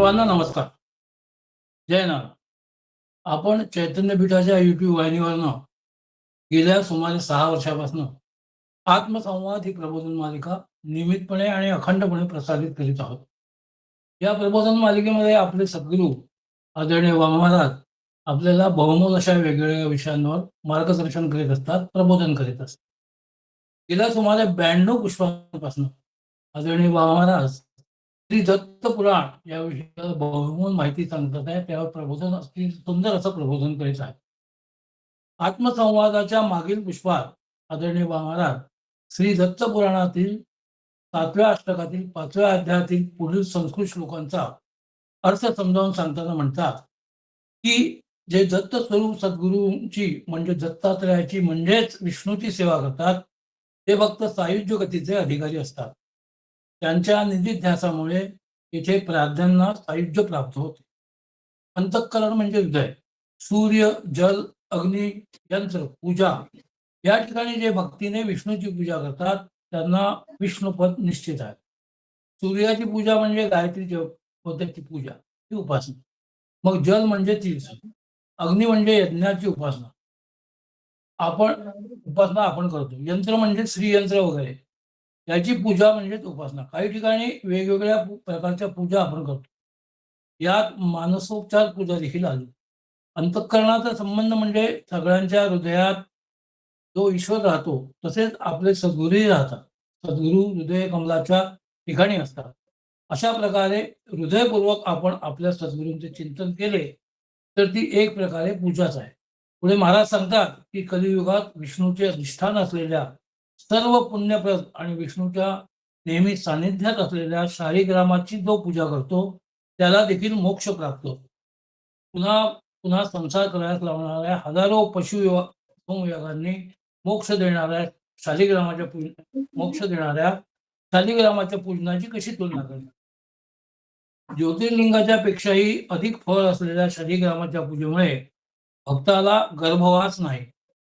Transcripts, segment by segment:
सर्वांना नमस्कार. जय नारायण. आपण चैतन्यपीठाच्या YouTube वाहिनीवरनं गेल्या सुमारे 6 वर्षापासून आत्मसंवाद ही प्रबोधन मालिका नियमितपणे आणि अखंडपणे प्रसारित करीत आहोत. या प्रबोधन मालिकेमध्ये आपले सद्गुरू आदरणीय वामन महाराज आपल्याला बहुमोल अशा वेगवेगळ्या विषयांवर मार्गदर्शन करीत असतात, प्रबोधन करीत असतात. गेल्या सुमारे 92 पुष्पांपासून आदरणीय वामन महाराज श्री दत्त पुराण या विषयावर बहुमोल माहिती सांगतात आहे. त्यावर प्रबोधन अगदी सुंदर असं प्रबोधन करीत आहे. आत्मसंवादाच्या मागील पुष्पात आदरणीय महाराज श्री दत्त पुराणातील 7व्या अष्टकातील 5व्या अध्यायातील पुढील संस्कृत श्लोकांचा अर्थ समजावून सांगताना म्हणतात की जे दत्त स्वरूप सद्गुरूंची म्हणजे दत्तात्रयाची म्हणजेच विष्णूची सेवा करतात ते फक्त सायुज्य गतीचे अधिकारी असतात. त्यांच्या निधिध्यासामुळे इथे प्रार्थ्यांना सायुज्य प्राप्त होते. अंतःकरण म्हणजे हृदय. सूर्य, जल, अग्नी, यंत्र, पूजा या ठिकाणी जे भक्तीने विष्णूची पूजा करतात त्यांना विष्णुपद निश्चित आहे. सूर्याची पूजा म्हणजे गायत्री पद्धतीची पूजा, ही उपासना. मग जल म्हणजे तीर्थ, अग्नी म्हणजे यज्ञाची उपासना आपण करतो. यंत्र म्हणजे श्रीयंत्र वगैरे याची पूजा म्हणजे उपासना. काही ठिकाणी वेगवेगळ्या प्रकारच्या पूजा आपण करतो. यात मानसोपचार पूजा देखील आली. अंतःकरणाचा संबंध म्हणजे सगळ्यांच्या हृदयात जो ईश्वर राहतो तसेच आपले सद्गुरूही राहतात. सद्गुरू हृदय कमलाच्या ठिकाणी असतात. अशा प्रकारे हृदयपूर्वक आपण आपल्या सद्गुरूंचे चिंतन केले तर ती एक प्रकारे पूजाच आहे. पुढे महाराज सांगतात की कलियुगात विष्णूचे अधिष्ठान असलेल्या सर्व पुण्यप्रद आणि विष्णूच्या नेहमी सानिध्यात असलेल्या शालिग्रामाची जो पूजा करतो त्याला देखील मोक्ष प्राप्त होतो. पुन्हा पुन्हा संसार करायला लावणाऱ्या हजारो पशुयोगांनी मोक्ष देणाऱ्या शालिग्रामाच्या पूजनाची कशी तुलना करणार. ज्योतिर्लिंगाच्या पेक्षाही अधिक फळ असलेल्या शालिग्रामाच्या पूजेमुळे भक्ताला गर्भवास नाही.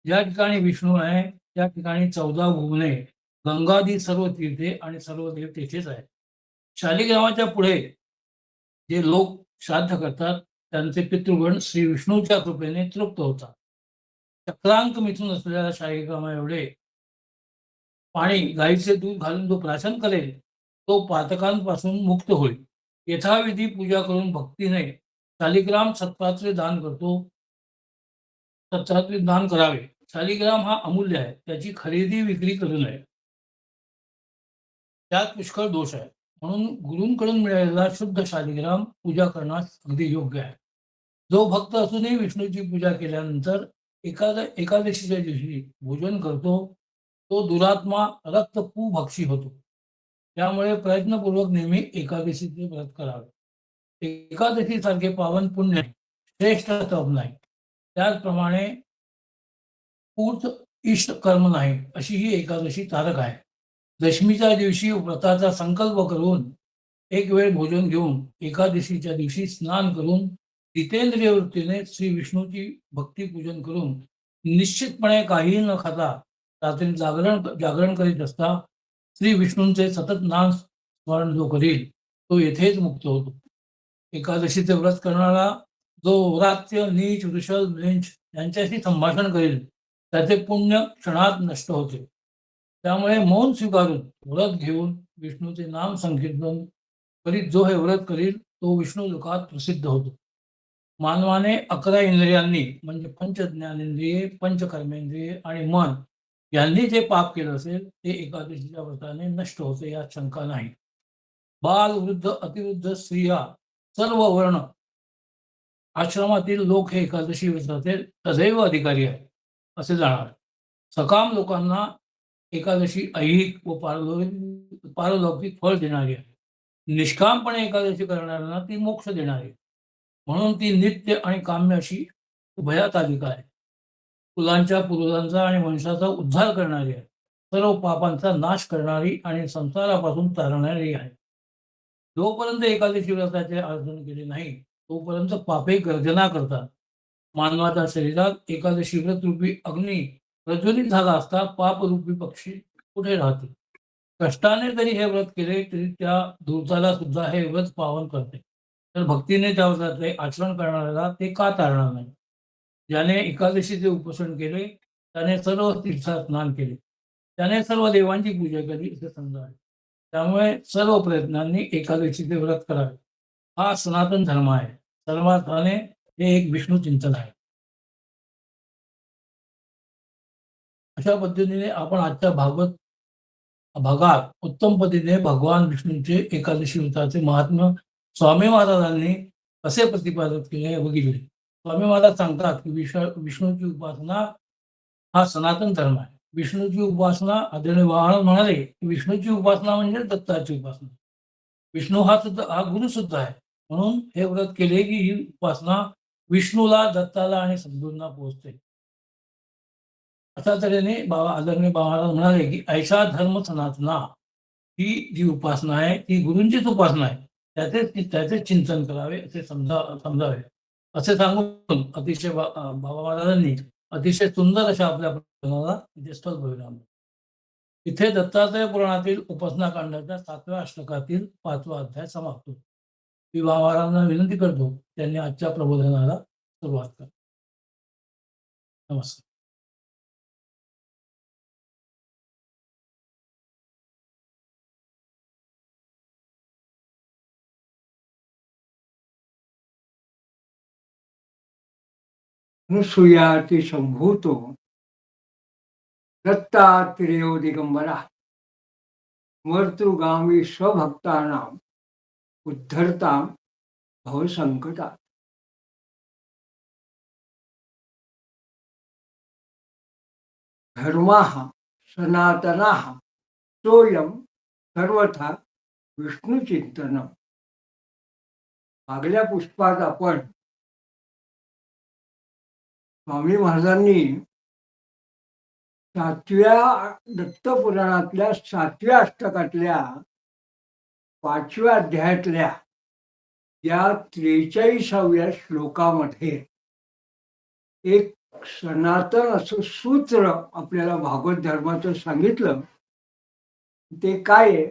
ज्या ठिकाणी विष्णू आहे त्या ठिकाणी 14 भुवने, गंगादी सर्व तीर्थे आणि सर्व देव तेथेच आहेत. शालिग्रामाच्या पुढे जे लोक श्राद्ध करतात त्यांचे पितृगण श्री विष्णूच्या कृपेने तृप्त होतात. चक्रांक मिथून असलेल्या शालिग्रामा एवढे पाणी गाईचे दूध घालून जो प्राशन करेल तो पातकांपासून मुक्त होईल. यथाविधी पूजा करून भक्तीने शालिग्राम सत्पात्रे दान करतो. सत्पात्रे दान करावे. शालिग्राम हा अमूल्य आहे. त्याची खरेदी विक्री करू नये. त्यात पुष्कळ दोष आहे. म्हणून गुरूंकडून मिळालेला शुद्ध शालिग्राम पूजा करण्यास अगदी योग्य आहे. जो भक्त असूनही विष्णूची पूजा केल्यानंतर एकादशीच्या दिवशी भोजन करतो तो दुरात्मा रक्तपू भक्षी होतो. त्यामुळे प्रयत्नपूर्वक नेहमी एकादशीचे व्रत करावे. एकादशी सारखे पावन पुण्य श्रेष्ठ तप नाही. त्याचप्रमाणे पूर्त इष्ट कर्म नाही अशी ही एकादशी तारक आहे. दशमीच्या दिवशी व्रताचा संकल्प करून एक वेळ भोजन घेऊन एकादशीच्या दिवशी स्नान करून जितेंद्रिय वृत्तीने श्री विष्णूची भक्ती पूजन करून निश्चितपणे काहीही न खाता रात्री जागरण करीत असता श्री विष्णूंचे सतत नाम स्मरण जो करील तो येथेच मुक्त होतो. एकादशीचे व्रत करणारा जो व्रात्य, नीच, वृषभ, लिंच यांच्याशी संभाषण करेल त्याचे पुण्य क्षणात नष्ट होते. त्यामुळे मौन स्वीकारून व्रत घेऊन विष्णूचे नाम संकीर्तन करीत जो हे व्रत करील तो विष्णू लोकात प्रसिद्ध होतो. मानवाने 11 इंद्रियांनी म्हणजे पंचज्ञानेंद्रिये, पंचकर्मेंद्रिये आणि मन यांनी जे पाप केलं असेल ते एकादशीच्या व्रताने नष्ट होते यात शंका नाही. बाल, वृद्ध, अतिवृद्ध, स्त्रिया, सर्व वर्ण आश्रमातील लोक हे एकादशी व्रताचे सदैव अधिकारी आहेत असे जाणार. सकाम लोकांना एकादशी ऐहिक व पारलौकिक फळ देणारी आहे. निष्कामपणे एकादशी करणाऱ्यांना ती मोक्ष देणारी आहे. म्हणून ती नित्य आणि काम्य अशी उभयातालिका आहे. कुलांच्या पूर्वजांचा आणि वंशाचा उद्धार करणारी आहे. सर्व पापांचा नाश करणारी आणि संसारापासून तारणारी आहे. जोपर्यंत एकादशी व्रताचे आचरण केले नाही तोपर्यंत पापे गर्जना करतात. मानवाच्या शरीरात एकादशी व्रत रूपी अग्नी प्रज्वलित झाला असता पापरूपी पक्षी कुठे राहतील. कष्टाने जरी हे व्रत केले तरी त्या धूर्ताला सुद्धा हे व्रत पावन करते. तर भक्तीने त्या व्रताचे आचरण करणाऱ्याला ते का टाळणार नाही? ज्याने एकादशीचे उपोषण केले, त्याने सर्व तीर्थात स्नान केले. त्याने सर्व देवांची पूजा केली असे समजावे. त्यामुळे सर्व प्रयत्नांनी एकादशीचे व्रत करावे. हा सनातन धर्म आहे. सर्वार्थाने हे एक विष्णू चिंतन आहे. अशा पद्धतीने आपण आजच्या भागवत भागात उत्तम पद्धतीने भगवान विष्णूचे एकादशी व्रताचे महात्म्य स्वामी महाराजांनी कसे प्रतिपादित केले हे बघितले. स्वामी महाराज सांगतात की विष्णूची उपासना हा सनातन धर्म आहे. विष्णूची उपासना आदरणीय महाराज म्हणाले की विष्णूची उपासना म्हणजे दत्ताची उपासना. विष्णू हा गुरु सुद्धा आहे. म्हणून हे व्रत केले की ही उपासना विष्णूला, दत्ताला आणि सद्गुरूंना पोहोचते. अशा तऱ्हेने बाबा आदरणीय बाबा महाराज म्हणाले की ऐसा धर्म सनातना ही जी उपासना आहे ती गुरूंचीच उपासना आहे. त्याचे चिंतन करावे असे समजावे. असे सांगून बाबा महाराजांनी अतिशय सुंदर अशा आपल्या प्रसंगाला इथे स्थळ बघितलं. इथे दत्तात्रय पुराणातील उपासना कांडाच्या 7व्या अष्टकातील 5वा अध्याय समाप्त होतो. मी बाबा महाराजांना विनंती करतो त्यांनी आजच्या प्रबोधनाला सुरुवात करा. नमस्कार. अनुसूयाति संभूतो दत्तात्रेयो दिगंबरा मर्तुगामी स्वभक्तानां उद्धरता भवसंकटा. धर्माः सनातनाः सोयम सर्वथा विष्णुचिंतनम. मागल्या पुष्पात आपण स्वामी महाराजांनी 7व्या दत्तपुराणातल्या 7व्या अष्टकातल्या 5व्या अध्यायातल्या या 43व्या श्लोकामध्ये एक सनातन असं सूत्र आपल्याला भागवत धर्माचं सांगितलं. ते काय आहे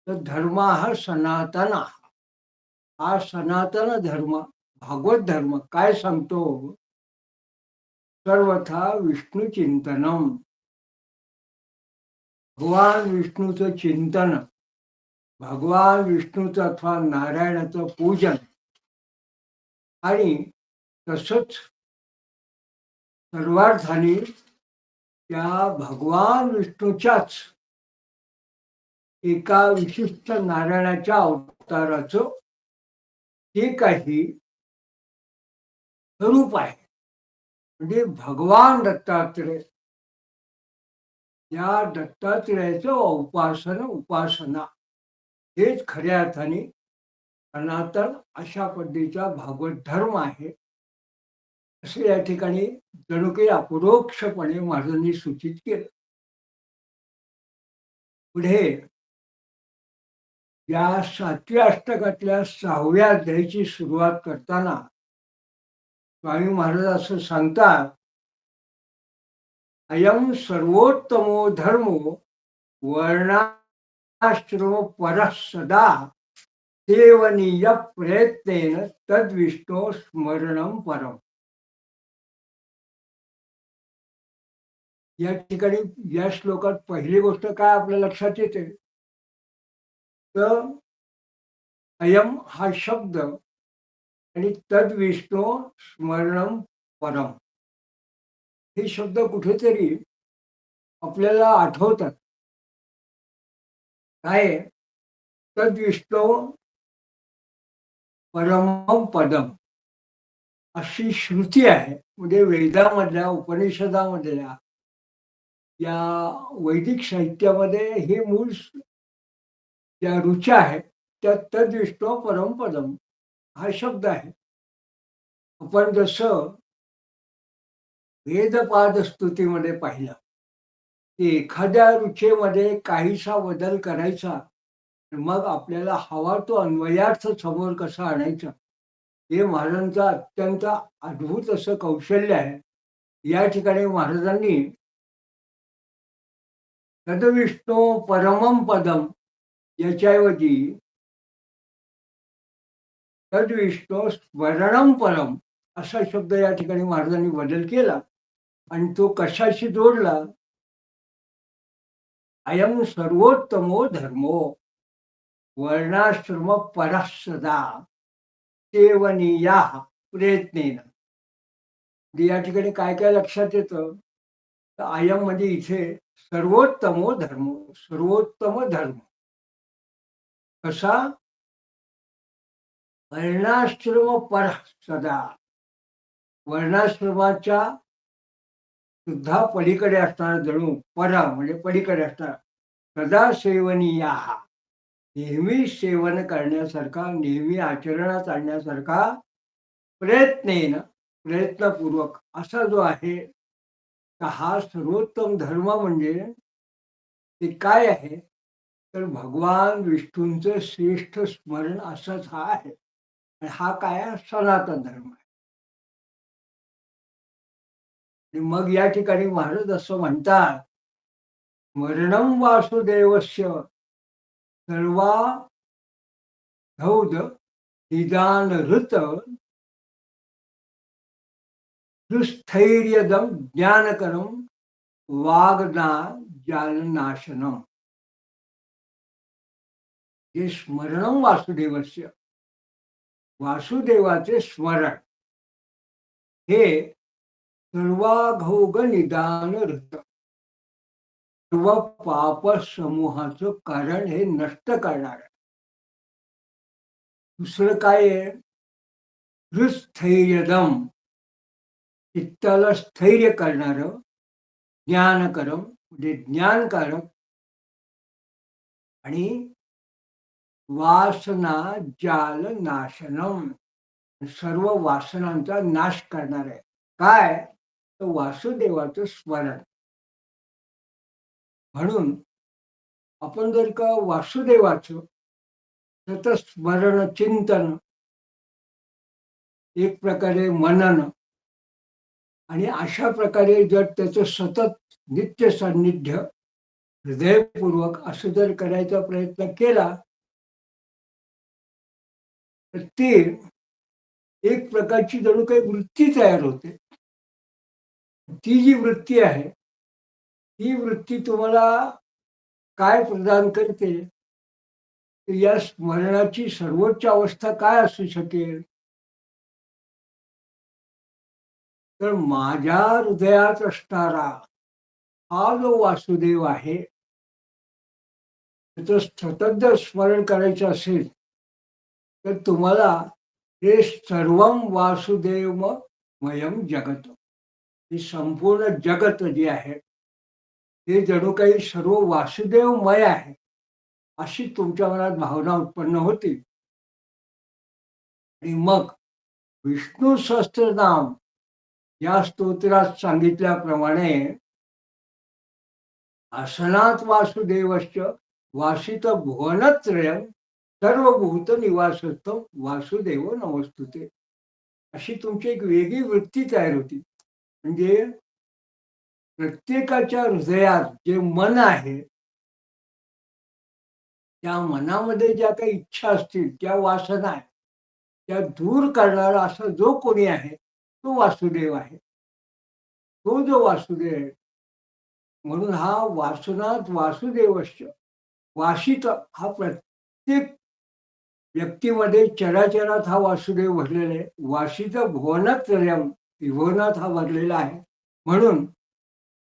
तर धर्म हा सनातन, हा सनातन धर्म भागवत धर्म काय सांगतो, सर्वथा विष्णू चिंतनम. भगवान विष्णूचं चिंतन, भगवान विष्णूचं अथवा नारायणाचं पूजन आणि तसंच सर्वार्थाने त्या भगवान विष्णूच्याच एका विशिष्ट नारायणाच्या अवताराचं जे काही स्वरूप आहे म्हणजे भगवान दत्तात्रय, या दत्तात्रयाचं उपासना हेच खऱ्या अर्थाने सनातन अशा पद्धतीचा भागवत धर्म आहे असे या ठिकाणी जणू काही अपरोक्षपणे महाराजांनी सूचित केलं. पुढे या 7व्या अष्टकातल्या 6व्या अध्यायाची सुरुवात करताना स्वामी महाराज असं सांगतात, अयम सर्वोत्तमो धर्मो वर्णाश्रम परः सदा सेवनीय प्रयत्नेन तद्विष्णो स्मरणम परम. या ठिकाणी या श्लोकात पहिली गोष्ट काय आपल्या लक्षात येते तर अयम हा शब्द आणि तद्विष्णू स्मरणम परम हे शब्द कुठेतरी आपल्याला आठवतात. काय तद्विष्णू परमम पदम अशी श्रुती आहे. म्हणजे वेदामधल्या उपनिषदामधल्या या वैदिक साहित्यामध्ये हे मूळ ज्या रुचा आहेत त्या तद्विष्णू परमपदम हा शब्द आहे. आपण जसं वेदपाद स्तुतीमध्ये पाहिलं की एखाद्या रुचेमध्ये काहीसा बदल करायचा, मग आपल्याला हवा तो अन्वयार्थ समोर कसा आणायचा हे महाराजांचं अत्यंत अद्भुत असं कौशल्य आहे. या ठिकाणी महाराजांनी तद्विष्णू परमम पदम याच्याऐवजी तद्विष्णू स्मरणम परम असा शब्द या ठिकाणी महाराजांनी बदल केला आणि तो कशाशी जोडला? अयम सर्वोत्तमो धर्मो वर्णाश्रम परस्सदा सेवनीया प्रयत्नेन. या ठिकाणी काय काय लक्षात येतं? तर अयम म्हणजे इथे सर्वोत्तमो धर्म, सर्वोत्तम धर्म कसा? वर्णाश्रम पर सदा, वर्णाश्रमाच्या सुद्धा पलीकडे असणारा जणू पर म्हणजे पलीकडे असणारा सदा सेवनीया, नेहमी सेवन करण्यासारखा, नेहमी आचरणात आणण्यासारखा प्रयत्नेन, प्रयत्नपूर्वक असा जो आहे, तर हा सर्वोत्तम धर्म म्हणजे ते काय आहे? तर भगवान विष्णूंचं श्रेष्ठ स्मरण असाच हा आहे. आणि हा काय आहे? सनातन धर्म आहे. आणि मग या ठिकाणी महाराज असं म्हणतात, स्मरणम वासुदेवस्य सर्वा धौद निदान ऋत दुस्थैर्यदम ज्ञानकरम वागना जालनाशनम. हे स्मरणम वासुदेवस्य, वासुदेवाचे स्मरण हे सर्वाघौग निदान ऋत, सर्व पाप समूहाचं कारण हे नष्ट करणार आहे. दुसरं काय आहे? हृस्थैर्यदम, चित्ताला स्थैर्य करणार, ज्ञानकरम म्हणजे ज्ञानकारक, आणि वासना जाल नाशनम, सर्व वासनांचा नाश करणार आहे. काय? तर वासुदेवाचं स्मरण. म्हणून आपण जर का वासुदेवाचं सतत स्मरण, चिंतन, एक प्रकारे मनन, आणि अशा प्रकारे जर त्याचं सतत नित्य सान्निध्य हृदयपूर्वक असं जर करायचा प्रयत्न केला, तर ती एक प्रकारची जणू काही वृत्ती तयार होते. ती जी वृत्ती आहे, ही वृत्ती तुम्हाला काय प्रदान करते? तर या स्मरणाची सर्वोच्च अवस्था काय असू शकेल? तर माझ्या हृदयात असणारा हा जो वासुदेव आहे, त्याचं सतत जर स्मरण करायचं असेल, तर तुम्हाला हे सर्वम वासुदेवमयम जगत, हे संपूर्ण जगत जे आहे ते जणू काही सर्व वासुदेवमय आहे, अशी तुमच्या मनात भावना उत्पन्न होती. आणि मग विष्णू सहस्त्रनाम या स्तोत्रात सांगितल्याप्रमाणे आसनात वासुदेवश्च वासित भुवनत्रयं सर्वभूत निवासस्थ वासुदेव नमस्तुते, अशी तुमची एक वेगळी वृत्ती तयार होती. म्हणजे प्रत्येकाच्या हृदयात जे मन आहे, त्या मनामध्ये ज्या काही इच्छा असतील, त्या वासना आहेत, त्या दूर करणारा असा जो कोणी आहे, तो वासुदेव आहे. तो जो वासुदेव आहे, म्हणून हा वासनात वासुदेवश्च वासित, हा प्रत्येक व्यक्तीमध्ये चराचरात हा वासुदेव भरलेला आहे. वासित भुवनत्रयम, त्रिभुवनात हा भरलेला आहे. म्हणून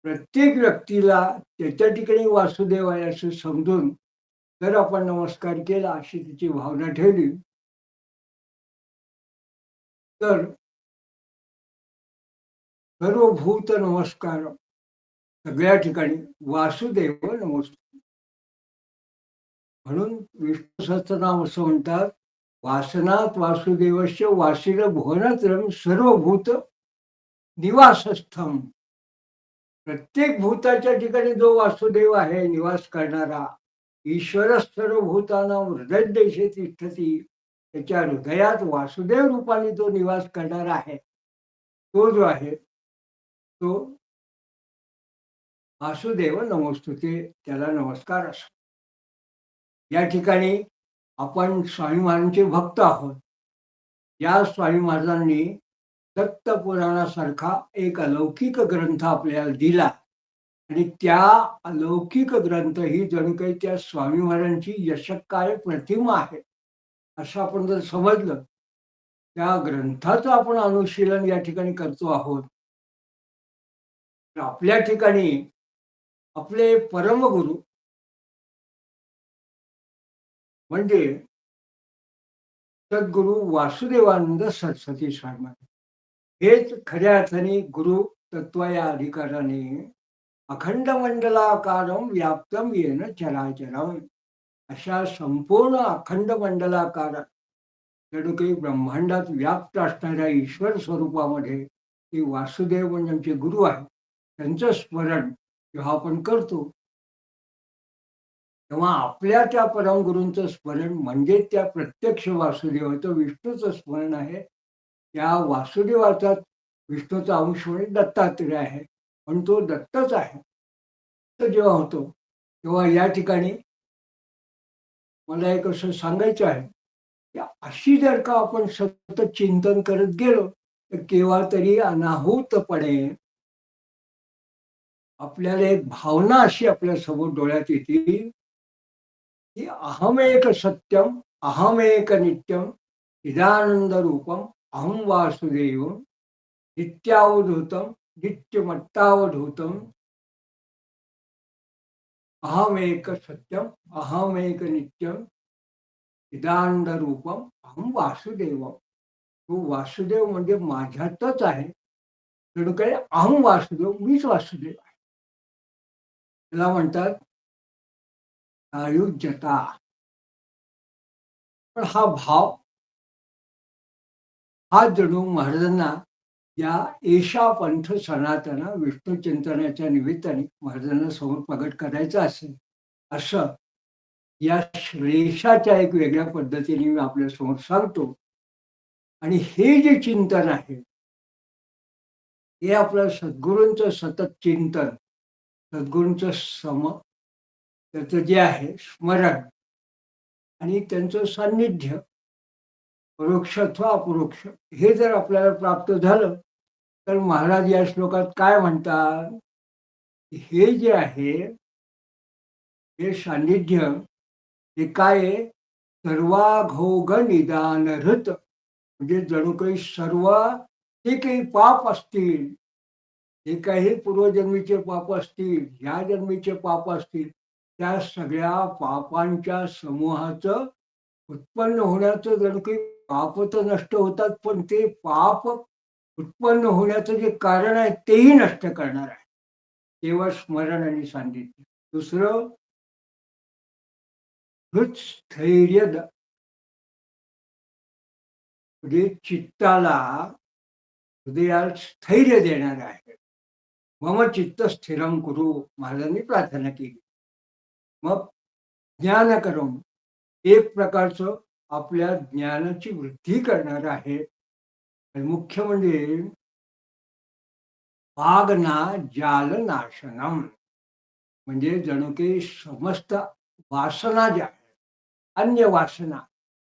प्रत्येक व्यक्तीला त्याच्या ठिकाणी वासुदेव आहे असं समजून जर आपण नमस्कार केला, अशी तिची भावना ठेवली, तर सर्वभूत नमस्कार, सगळ्या ठिकाणी वासुदेव नमस्कार. म्हणून विष्णू सहस्त्रनाम असं म्हणतात, वासनात वासुदेवस्य वासिर भुवनत्रयं सर्वभूत निवासस्थम. प्रत्येक भूताच्या ठिकाणी जो वासुदेव आहे निवास करणारा, ईश्वर सर्वभूतानां हृदयदेशे तिष्ठती, त्याच्या हृदयात वासुदेव रूपाने जो निवास करणारा आहे, तो जो आहे तो वासुदेव नमोस्तुते, त्याला नमस्कार असो. या ठिकाणी आपण स्वामी महाराजांचे भक्त आहोत. या स्वामी महाराजांनी दत्त पुराणासारखा एक अलौकिक ग्रंथ आपल्याला दिला आणि त्या अलौकिक ग्रंथ ही जणू काही त्या स्वामी महाराजांची यशक्काय प्रतिमा आहे असं आपण जर समजलं, त्या ग्रंथाचं आपण अनुशीलन या ठिकाणी करतो आहोत. तर आपल्या ठिकाणी आपले परमगुरु म्हणजे सद्गुरु वासुदेवानंद सरस्वती स्वामी महाराज हेच खऱ्या अर्थाने गुरु तत्व या अधिकाराने अखंड मंडलाकारम व्याप्तम येन चराचरम अशा संपूर्ण अखंड मंडलाकार जणू काही ब्रह्मांडात व्याप्त असणाऱ्या ईश्वर स्वरूपामध्ये ते वासुदेव म्हणजे आमचे गुरु आहे त्यांचं स्मरण जेव्हा आपण करतो तेव्हा आपल्या त्या परमगुरूंचं स्मरण म्हणजे त्या प्रत्यक्ष वासुदेवाचं विष्णूचं स्मरण आहे. त्या वासुदेवाचा विष्णूचा अंश म्हणजे दत्तात्रेय आहे पण तो दत्तच आहे. तर जेव्हा होतो तेव्हा या ठिकाणी मला एक असं सांगायचं आहे की अशी जर का आपण सतत चिंतन करत गेलो तर केव्हा तरी अनाहूतपणे आपल्याला एक भावना अशी आपल्या समोर डोळ्यात येते की अहमेक सत्यम अहमेक नित्यम चिदानंद रूपम अहम वासुदेव नित्यावधूतम नित्यमट्टावधूतम अहमेक सत्यम अहमेक नित्यम चिदानंद रूपम अहम वासुदेव. तो वासुदेव म्हणजे माझ्यातच आहे जणू काही अहम वासुदेव मीच वासुदेव आहे. त्याला म्हणतात आयुज्यता. पण हा भाव हा जणू महाराजांना या एशा पंथ सनातन विष्णू चिंतनाच्या निमित्ताने महाराजांना समोर प्रगट करायचं असेल असं या श्लेषाच्या एक वेगळ्या पद्धतीने मी आपल्या समोर सांगतो. आणि हे जे चिंतन आहे हे आपलं सद्गुरूंचं सतत चिंतन सद्गुरूंचं त्याचं जे आहे स्मरण आणि त्यांचं सान्निध्य परोक्ष अथवा अपरोक्ष हे जर आपल्याला प्राप्त झालं तर महाराज या श्लोकात काय म्हणतात, हे जे आहे हे सान्निध्य हे काय आहे, सर्वाघोग निदान हृत म्हणजे जणू काही सर्व जे काही पाप असतील जे काही पूर्वजन्मीचे पाप असतील ह्या जन्मीचे पाप असतील त्या सगळ्या पापांच्या समूहाचं उत्पन्न होण्याचं जणू काही पाप तर नष्ट होतात पण ते पाप उत्पन्न होण्याचं जे कारण आहे तेही नष्ट करणार आहे केवळ स्मरण आणि सान्निध्य. दुसरं हृत्स्थैर्य म्हणजे चित्ताला हृदयात स्थैर्य देणार आहे. मम चित्त स्थिरम कुरु महाराजांनी प्रार्थना केली. मग ज्ञान करून एक प्रकारचं आपल्या ज्ञानाची वृद्धी करणार आहे. आणि मुख्य म्हणजे आगना जाल नाशनम म्हणजे जणू काही समस्त वासना ज्या अन्य वासना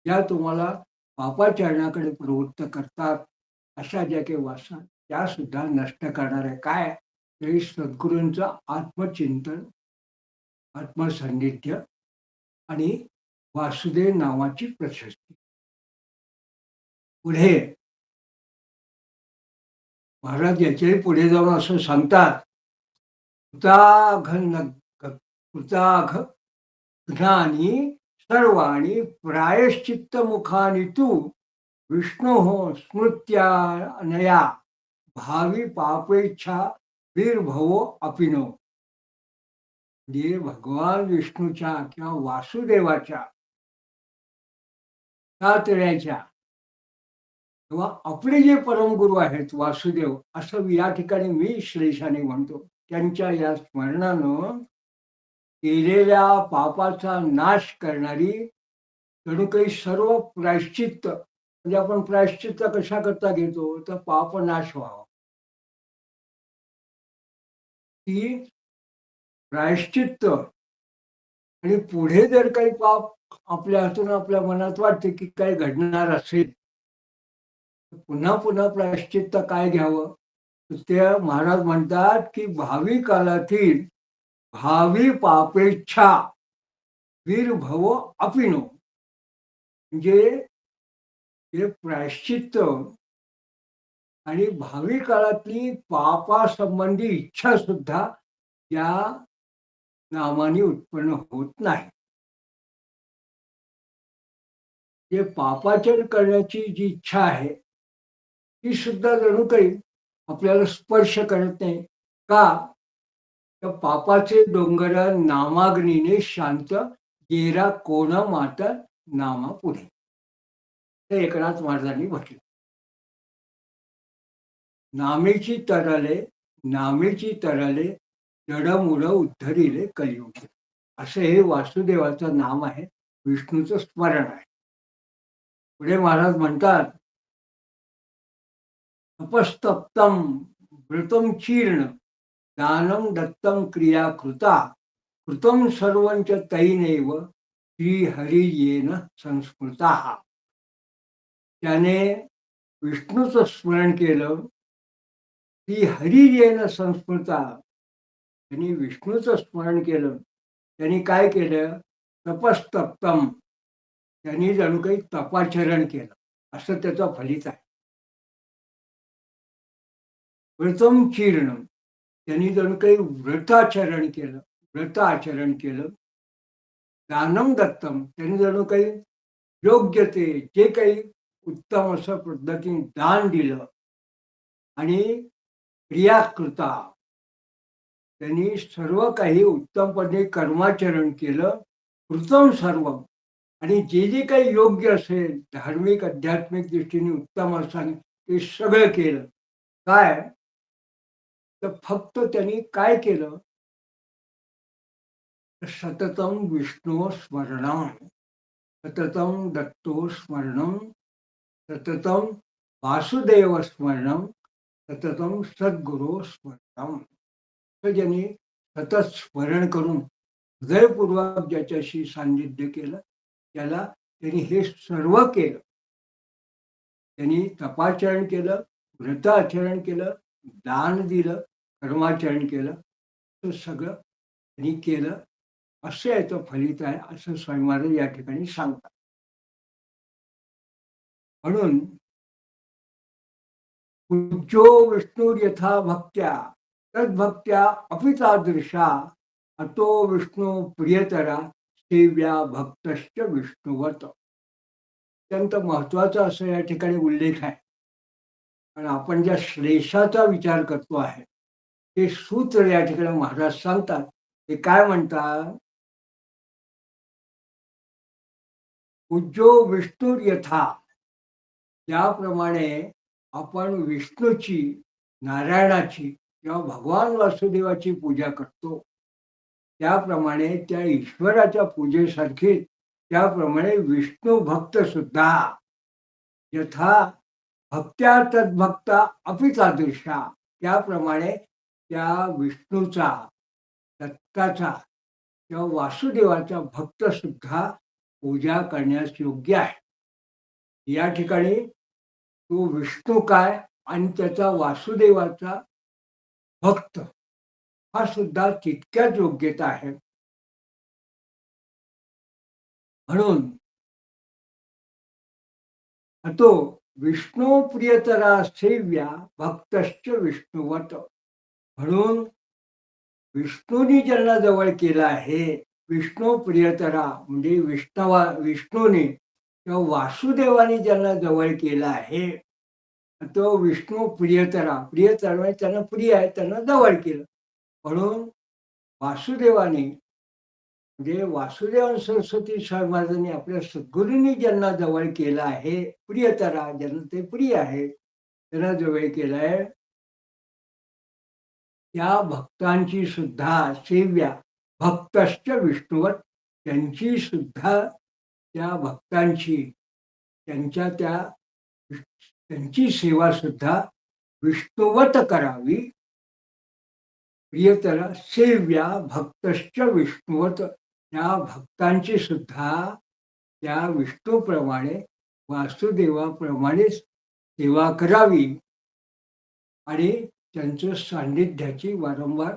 ज्या तुम्हाला पापाचरणाकडे प्रवृत्त करतात अशा ज्या काही वासना त्या सुद्धा नष्ट करणार आहे. काय तरी सद्गुरूंचं आत्मचिंतन आत्मसान्निध्य आणि वासुदेव नावाची प्रशस्ती. पुढे महाराज याच्याही पुढे जाऊन असं सांगतात, कृताघ ज्ञानी सर्वाणी प्रायश्चित्त मुखानी तू विष्णु स्मृत्यानया भावी पापेच्छा वीरभवो अपिनो. म्हणजे भगवान विष्णूच्या किंवा वासुदेवाच्या तातड्याच्या किंवा आपले जे परमगुरु आहेत वासुदेव असं या ठिकाणी मी श्लेषाने म्हणतो, त्यांच्या या स्मरणानं केलेल्या पापाचा नाश करणारी जणू काही सर्व प्रायश्चित्त म्हणजे आपण प्रायश्चित्त कशा करता घेतो तर पाप नाश व्हावा ती प्रायश्चित्त. आणि पुढे जर काही पाप आपल्या हातून आपल्या मनात वाटते की काही घडणार असेल पुन्हा पुन्हा प्रायश्चित्त काय घ्यावं? तर ते महाराज म्हणतात की भावी कालातील भावी पापेच्छा वीरभव अपिनो, म्हणजे हे प्रायश्चित्त आणि भावी काळातली पापासंबंधी इच्छा सुद्धा या नामाने उत्पन्न होत नाही. जे पापाचरण करण्याची जी इच्छा आहे ती सुद्धा जणू काही आपल्याला स्पर्श करत नाही. का? तर पापाचे डोंगर नामाग्नीने शांत, गेरा कोण माता नामा पुढे, हे एकनाथ महाराजांनी म्हटलं. नामेची तरले, नामेची तरले, जडमुड उद्धरिले कलियुग. असं हे वासुदेवाचं नाम आहे, विष्णूचं स्मरण आहे. पुढे महाराज म्हणतात, अपस्तप्तम वृतम चीर्ण, दानम दत्तम क्रिया कृता, कृतम सर्वंच तैनेव श्री येन संस्कृता. त्याने विष्णूचं स्मरण केलं, श्री येन संस्कृता, त्यांनी विष्णूचं स्मरण केलं. त्यांनी काय केलं? तपस्तप्तम, त्यांनी जणू काही तपाचरण केलं, असं त्याचं फलित आहे. व्रतम चीर्ण, त्यांनी जणू काही व्रताचरण केलं, व्रताचरण केलं. दानम दत्तम, त्यांनी जणू काही योग्य ते जे काही उत्तम असं पद्धतीने दान दिलं. आणि क्रियाकृता, त्यांनी सर्व काही उत्तमपणे कर्माचरण केलं. कृतम सर्व, आणि जे जे काही योग्य असेल धार्मिक आध्यात्मिक दृष्टीने उत्तम असेल ते सगळं केलं. काय? तर फक्त त्यांनी काय केलं? सततम विष्णू स्मरणम, सततम दत्तो स्मरणम, सततम वासुदेव स्मरणम, सततम सद्गुरू स्मरणम. तर ज्यांनी सतत स्मरण करून हृदयपूर्वक ज्याच्याशी सान्निध्य केलं त्याला त्यांनी हे सर्व केलं. त्यांनी तपाचरण केलं, व्रताचरण केलं, दान दिलं, कर्माचरण केलं, तर सगळं त्यांनी केलं. असं याचं फलित आहे, असं स्वामी महाराज या ठिकाणी सांगतात. म्हणून पूज्यो विष्णुर्यथा भक्त्या तद्भक्त्या अपि तादृशा, अतो विष्णू प्रियतरा सेव्या भक्तश्च विष्णुवत. अत्यंत महत्वाचा असं या ठिकाणी उल्लेख आहे. पण आपण ज्या श्लेषाचा विचार करतो आहे ते सूत्र या ठिकाणी महाराज सांगतात. ते काय म्हणतात? पूज्यो विष्णुर्यथा, ज्याप्रमाणे आपण विष्णूची, नारायणाची किंवा भगवान वासुदेवाची पूजा करतो त्याप्रमाणे त्या ईश्वराच्या पूजेसारखी त्याप्रमाणे विष्णू भक्त सुद्धा यथा भक्त्या तद्भक्ता अपि तादृशा, त्याप्रमाणे त्या विष्णूचा, दत्ताचा किंवा वासुदेवाचा भक्त सुद्धा पूजा करण्यास योग्य आहे. या ठिकाणी तो विष्णू काय आणि त्याचा वासुदेवाचा भक्त हा सुद्धा तितक्याच योग्यता आहे. म्हणून तो विष्णू प्रियतरा सेव्या भक्तश्च विष्णुवत, म्हणून विष्णूनी ज्यांना जवळ केलं आहे, विष्णू प्रियतरा म्हणजे विष्णूने किंवा वासुदेवाने ज्यांना जवळ केलं आहे, तो विष्णू प्रियतरा, प्रियतरा म्हणजे त्यांना प्रिय आहे, त्यांना जवळ केलं. म्हणून वासुदेवाने म्हणजे वासुदेव सरस्वती स्वामी महाराजांनी आपल्या सद्गुरूंनी ज्यांना जवळ केलं आहे, प्रियतरा ज्यांना ते प्रिय आहे त्यांना जवळ केलं आहे, त्या भक्तांची सुद्धा सेव्या भक्तश्च विष्णुवत, त्यांची सुद्धा त्या भक्तांची, त्यांची सेवा सुद्धा विष्णुवत करावी. प्रियतरा सेव्या भक्तश्च विष्णुवत, त्या भक्तांची सुद्धा त्या विष्णूप्रमाणे वासुदेवाप्रमाणेच सेवा करावी आणि त्यांचं सान्निध्याची वारंवार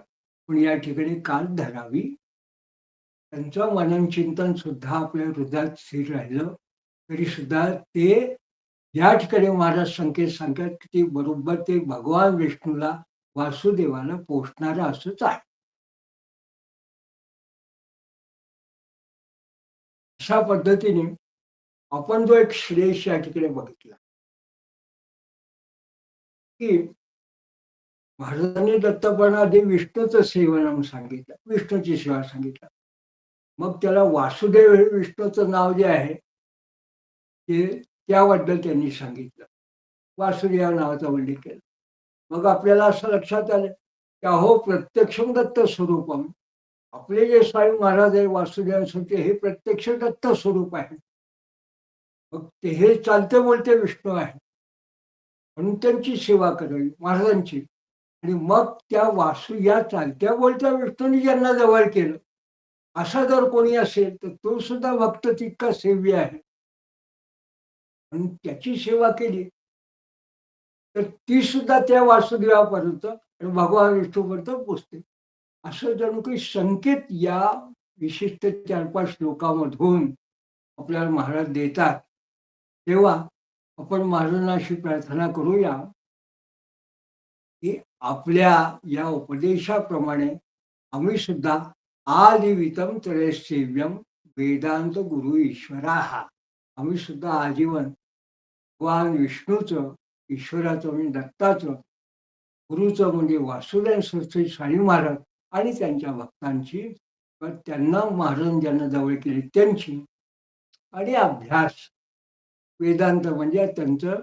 पण या ठिकाणी काल धरावी. त्यांचं मनन चिंतन सुद्धा आपल्या हृदयात स्थिर राहिलं तरी सुद्धा ते या ठिकाणी महाराज संकेत सांगतात की ते बरोबर ते भगवान विष्णूला वासुदेवाला पोचणारं असंच आहे. अशा पद्धतीने आपण जो एक श्लेष या ठिकाणी बघितला की महाराजांनी दत्तपणाआधी विष्णूचं सेवनम सांगितलं, विष्णूची सेवा सांगितलं. मग त्याला वासुदेव हे विष्णूचं नाव जे आहे ते त्याबद्दल त्यांनी सांगितलं. वासुदेव या नावाचा उल्लेख केला. मग आपल्याला असं लक्षात आलं की अहो प्रत्यक्षम दत्त स्वरूपम, आपले जे स्वामी महाराज आहे वासुदेवांसाठी हे प्रत्यक्ष दत्त स्वरूप आहे. मग ते हे चालते बोलते विष्णू आहे म्हणून त्यांची सेवा करावी महाराजांची. आणि मग त्या या चालत्या बोलत्या विष्णूंनी ज्यांना जवळ केलं असा जर कोणी असेल तर तो सुद्धा भक्त तितका सेव्य आहे. आणि त्याची सेवा केली तर ती सुद्धा त्या वासुदेवापर्यंत आणि भगवान विष्णूपर्यंत पोचते. असं जणू काही संकेत या विशिष्ट 4-5 श्लोकामधून आपल्याला महाराज देतात. तेव्हा आपण महाराजांना अशी प्रार्थना करूया की आपल्या या उपदेशाप्रमाणे आम्ही सुद्धा आदिवितम त्रयसेव्यम वेदांत गुरु ईश्वराहा, आम्ही सुद्धा आजीवन भगवान विष्णूचं, ईश्वराचं म्हणजे दत्ताचं, गुरुचं म्हणजे वासुदेव सरस्वती स्वामी महाराज आणि त्यांच्या भक्तांची, त्यांना महाराज ज्यांना जवळ केली त्यांची, आणि अभ्यास वेदांत म्हणजे त्यांचं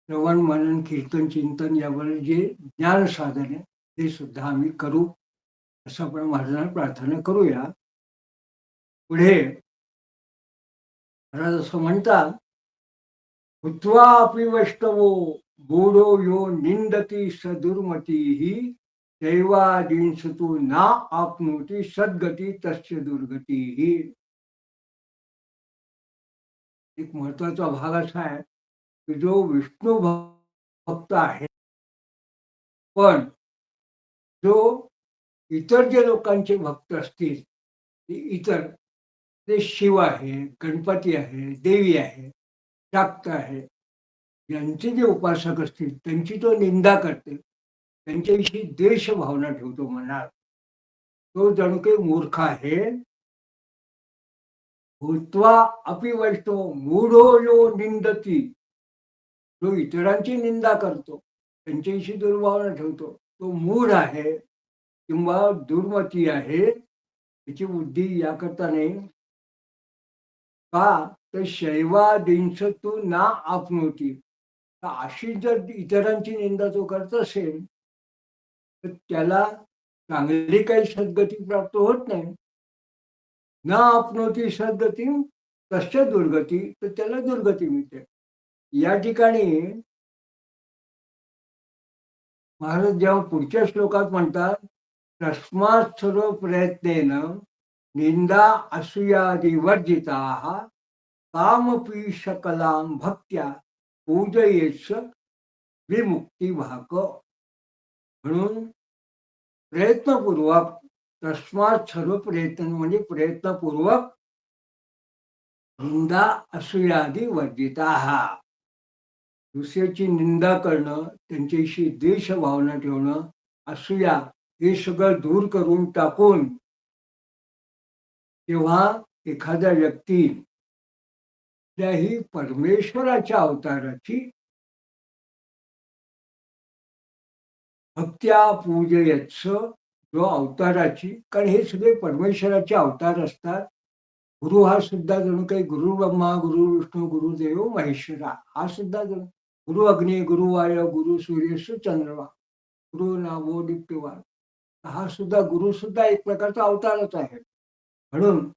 श्रवण मनन कीर्तन चिंतन यावर जे ज्ञान साधन आहे ते सुद्धा आम्ही करू असं आपण महाराजांना प्रार्थना करूया. पुढे महाराज असं म्हणतात, हुत्वा अपि वैष्णवो बोडो यो निंदती सदुर्मती ही दैवादींसतु ना आपनोती सद्गती तस्य दुर्गती ही. एक महत्वाचा भाग असा आहे की जो विष्णू भक्त आहे पण जो इतर जे लोकांचे भक्त असतील इतर ते शिव आहे, गणपती आहे, देवी आहे, शाक्त आहे, यांचे जे उपासक असतील त्यांची तो निंदा करते, त्यांच्याविषयी द्वेष भावना ठेवतो मनात, तो जणू काही मूर्ख आहे. भूत्वा अपि वैष्णव मूढो यो निंदती, जो इतरांची निंदा करतो त्यांच्याविषयी दुर्भावना ठेवतो तो मूढ आहे किंवा दुर्मती आहे. त्याची बुद्धी याकरता नाही का तर शैवादींच तू ना आपनोती, अशी जर इतरांची निंदा तो करत असेल तर त्याला चांगली काही सद्गती प्राप्त होत नाही. ना आपनोती सद्गती तस्य दुर्गती, तर त्याला दुर्गती मिळते. या ठिकाणी महाराज जेव्हा पुढच्या श्लोकात म्हणतात, तस्मात् सर्व प्रयत्नेन निंदा असूयादी वर्जिताः कामपि सकलां भक्त्या पूजयेत्स विमुक्ती भाक. म्हणून प्रयत्नपूर्वक, तस्मात् सर्व प्रयत्न म्हणजे प्रयत्नपूर्वक निंदा असूयादी वर्जिताः, दुसऱ्याची निंदा करणं, त्यांच्याविषयी द्वेष भावना ठेवणं, असूया हे सगळं दूर करून टाकून तेव्हा एखाद्या व्यक्ती कुठल्याही परमेश्वराच्या अवताराची भक्त्या पूजयत्स, जो अवताराची, कारण हे सगळे परमेश्वराचे अवतार असतात. गुरु हा सुद्धा जणू काही गुरु ब्रह्मा गुरु विष्णू गुरुदेव महेश्वरा, हा सुद्धा जणू गुरु अग्नी गुरु वायू गुरु सूर्य चंद्रमा गुरु नाभो दीप्तिवान, हा सुद्धा गुरु सुद्धा एक प्रकारचा अवतारच आहे. म्हणून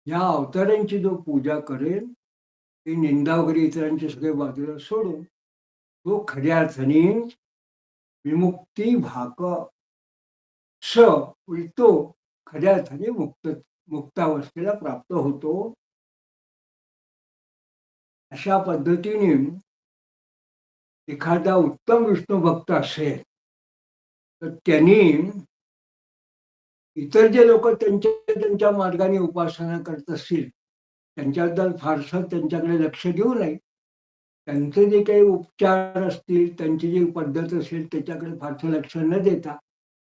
या अवतारांची जो पूजा करेल ते निंदा वगैरे इतरांचे सगळे बाजूला सोडून तो खऱ्या अर्थाने विमुक्ती भाक स, तो खऱ्या अर्थाने मुक्तावस्थेला प्राप्त होतो. अशा पद्धतीने एखादा उत्तम विष्णू भक्त असेल तर त्यांनी इतर जे लोक त्यांच्या त्यांच्या मार्गाने उपासना करत असतील त्यांच्याबद्दल फारसं त्यांच्याकडे लक्ष देऊ नये. त्यांचे जे काही उपचार असतील, त्यांची जी पद्धत असेल त्याच्याकडे फारसं लक्ष न देता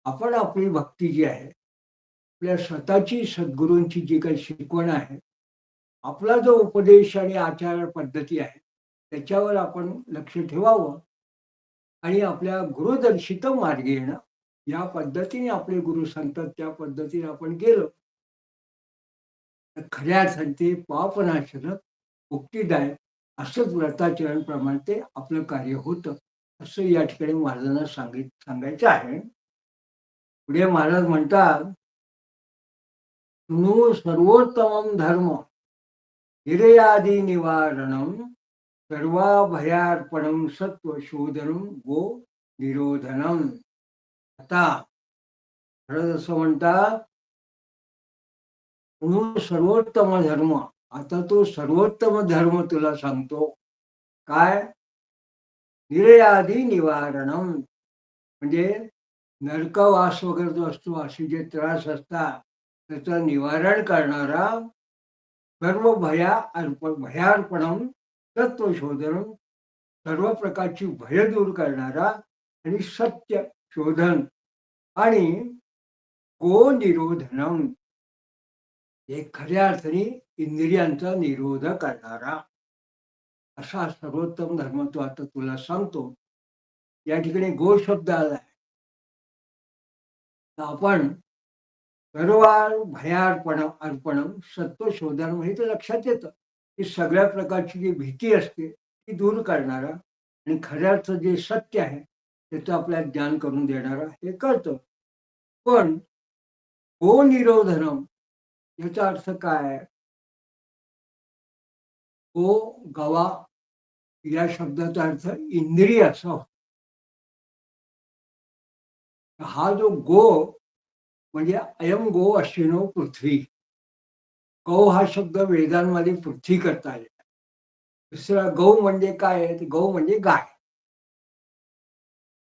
आपण आपली भक्ती जी आहे, आपल्या स्वतःची सद्गुरूंची जी काही शिकवण आहे, आपला जो उपदेश आणि आचार पद्धती आहे, त्याच्यावर आपण लक्ष ठेवावं आणि आपल्या गुरुदर्शित मार्गे येणं. या पद्धतीने आपले गुरु सांगतात त्या पद्धतीने आपण गेलो तर खऱ्या अर्थाने ते पापनाशक, मुक्तिदायक असंच व्रताचरणप्रमाणे ते आपलं कार्य होतं. असं या ठिकाणी महाराजांना सांगायचं आहे. पुढे महाराज म्हणतात, "शृणु सर्वोत्तमं धर्म हिरयादी निवारणं सर्वाभयार्पणं सत्वशोधनं गो निरोधनम." आता महाराज असं म्हणतात, "शृणु सर्वोत्तम धर्म." आता तो सर्वोत्तम धर्म तुला सांगतो. काय? निरयादी निवारणम, म्हणजे नरकवास वगैरे जो असतो, असे जे त्रास असतात त्याचं निवारण करणारा, सर्व भयार्पणम तत्वशोधनम, सर्व प्रकारची भय दूर करणारा आणि सत्य शोधन आणि गो निरोधनम, हे खऱ्या अर्थाने इंद्रियांचा निरोध करणारा असा सर्वोत्तम धर्म तो आता तुला सांगतो. या ठिकाणी गो शब्द आलाय. तर आपण सर्व अर्पणम सत्वशोधनम हे तर लक्षात येतं की सगळ्या प्रकारची जी भीती असते ती दूर करणारा आणि खऱ्याचं जे सत्य आहे त्याचं आपल्याला ज्ञान करून देणारा हे कळतं. पण गो निरोधनम याचा अर्थ काय? गो, गवा या शब्दाचा अर्थ इंद्रिय असा होतो. हा जो गो म्हणजे अयम गो अश्विनो पृथ्वी. गौ हा शब्द वेदांमध्ये पृथ्वी करता आलेला. दुसरा गौ म्हणजे काय आहे? गौ म्हणजे गाय.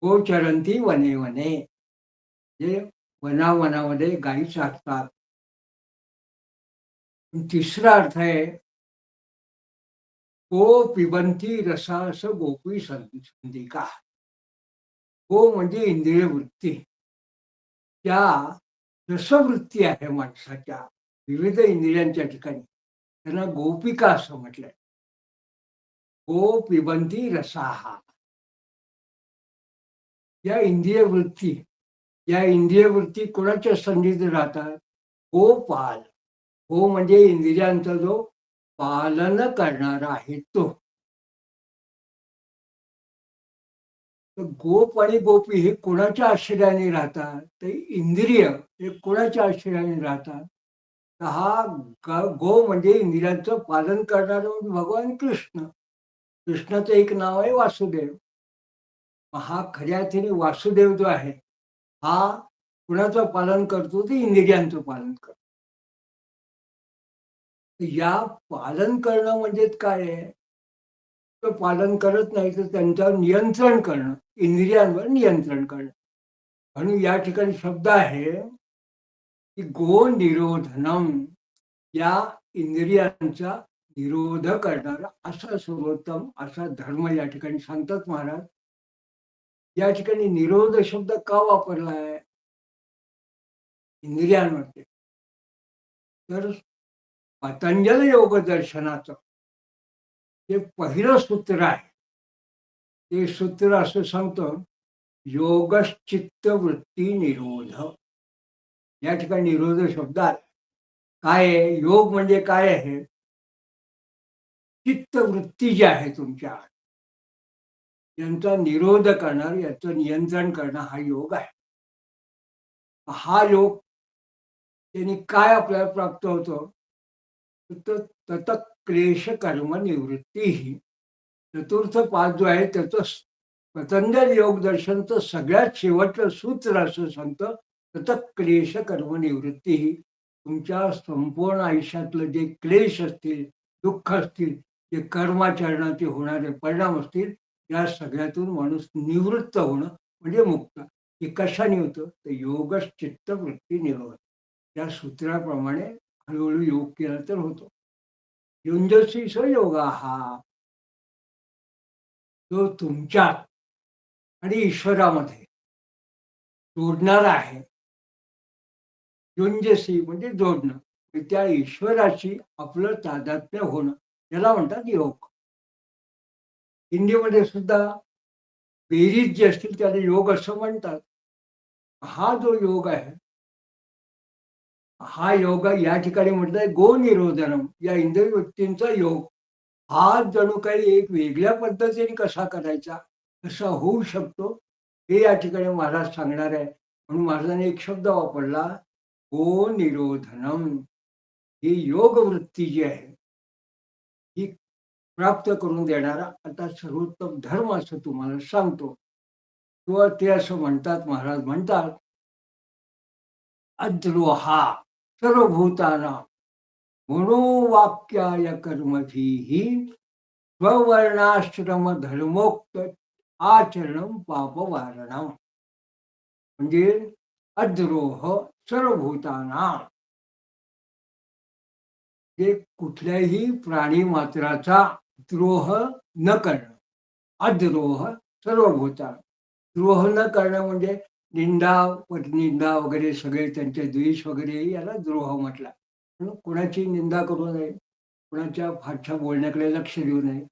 गो चरंती वने वने, जे वनावनामध्ये गायी चारतात. तिसरा अर्थ आहे गो पिबंती रसास गोपी संधिका. गो म्हणजे इंद्रिय वृत्ती. त्या रसवृत्ती आहे माणसाच्या विविध इंद्रियांच्या ठिकाणी, त्यांना गोपिका असं म्हटलंय. गो पिबंती रसाहा, या इंद्रिय वृत्ती, या इंद्रिय वृत्ती कोणाच्या संधीत राहतात? गोपाल. गो म्हणजे इंद्रियांचा जो पालन करणारा आहे तो. तर गोप आणि गोपी हे कोणाच्या आश्रयाने राहतात? ते इंद्रिय हे कोणाच्या आश्रयाने राहतात? तर हा गो म्हणजे इंद्रियांचं पालन करणारा भगवान कृष्ण. कृष्णाचं एक नाव आहे वासुदेव. हा खऱ्या अर्थाने वासुदेव जो आहे हा कुणाचं पालन करतो? ते इंद्रियांचं पालन करतो. या पालन करणं म्हणजे काय आहे? तो पालन करत नाही तर त्यांच्यावर नियंत्रण करणं, इंद्रियांवर नियंत्रण करणं. म्हणून या ठिकाणी शब्द आहे की गो निरोधनम, या इंद्रियांचा निरोध करणारा असा सर्वोत्तम असा धर्म या ठिकाणी सांगतात महाराज. या ठिकाणी निरोध शब्द का वापरला आहे इंद्रियांमध्ये? तर पतंजल योग दर्शनाचं जे पहिलं सूत्र आहे ते सूत्र असं सांगतं, योगश्चित्त वृत्ती निरोध. या ठिकाणी निरोध शब्द आला. काय आहे योग म्हणजे? काय आहे? चित्त वृत्ती जी आहे तुमच्या, यांचा निरोध करणार, याचं नियंत्रण करणं हा योग आहे. हा योग त्यांनी काय आपल्याला प्राप्त होतं? तत क्लेश कर्म निवृत्ती ही. चतुर्थ पाद जो आहे त्याचं पतंजल योग दर्शनचं सगळ्यात शेवटचं सूत्र असं सांगतं, तत क्लेश कर्म निवृत्ती ही. तुमच्या संपूर्ण आयुष्यातलं जे क्लेश असतील, दुःख असतील, जे कर्माचरणाचे होणारे परिणाम असतील या सगळ्यातून माणूस निवृत्त होणं म्हणजे मुक्त. हे कशाने होतं? तर योगश्चित्त वृत्ती निरोध या सूत्राप्रमाणे हळूहळू योग केला तर होतो. युंजसी स योगा हा जो तुमच्यात आणि ईश्वरामध्ये जोडणारा आहे. युंजसी म्हणजे जोडणं. म्हणजे त्या ईश्वराशी आपलं तादात्म्य होणं याला म्हणतात योग. हिंदीमध्ये सुद्धा बेरीज जी असतील त्याला योग असं म्हणतात. हा जो योग आहे, हा योग या ठिकाणी म्हटलंय गो निरोधनम या इंद्रिय वृत्तींचा योग. हा जणू काही एक वेगळ्या पद्धतीने कसा करायचा, कसा होऊ शकतो, हे या ठिकाणी महाराज सांगणार आहे. म्हणून महाराजांनी एक शब्द वापरला, गो निरोधनम. ही योग वृत्ती जी आहे, ही प्राप्त करून देणारा आता सर्वोत्तम धर्म असं तुम्हाला सांगतो. किंवा ते असं म्हणतात, महाराज म्हणतात, अद्रोहा सर्वभूतानां मनोवाक्याय कर्मभिः स्ववर्णाश्रम धर्मोक्त आचरण पापवारणम. म्हणजे अद्रोह सर्वभूतानां, जे कुठल्याही प्राणी मात्राचा द्रोह न करणं. अद्रोह सर्वभूतानां. द्रोह न करणं म्हणजे निंदा, परनिंदा वगैरे सगळे त्यांचे द्वेष वगैरे याला द्रोह म्हटला. म्हणून कुणाची निंदा करू नये, कुणाच्या फारशा बोलण्याकडे लक्ष देऊ नये,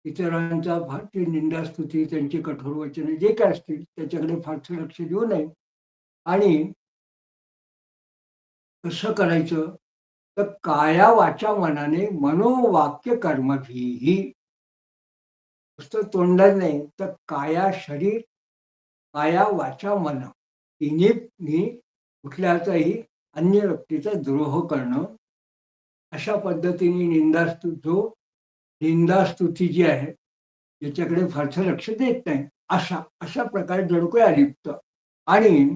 इतरांचा फारशी निंदा स्तुती त्यांची कठोर वचने जे काय असतील त्याच्याकडे फारसं लक्ष देऊ नये. आणि कसं करायचं? तर काया वाचा मनाने मनोवाक्य कर्मभिही. नुसतं तोंडाने नाही तर काया शरीर, काया वाचा मन तिन्ही कुठल्याचाही अन्य व्यक्तीचा द्रोह करणं, अशा पद्धतीने जो निंदास्तुती जी आहे याच्याकडे फारसं लक्ष देत नाही, अशा अशा प्रकारे जणू काही अलिप्त. आणि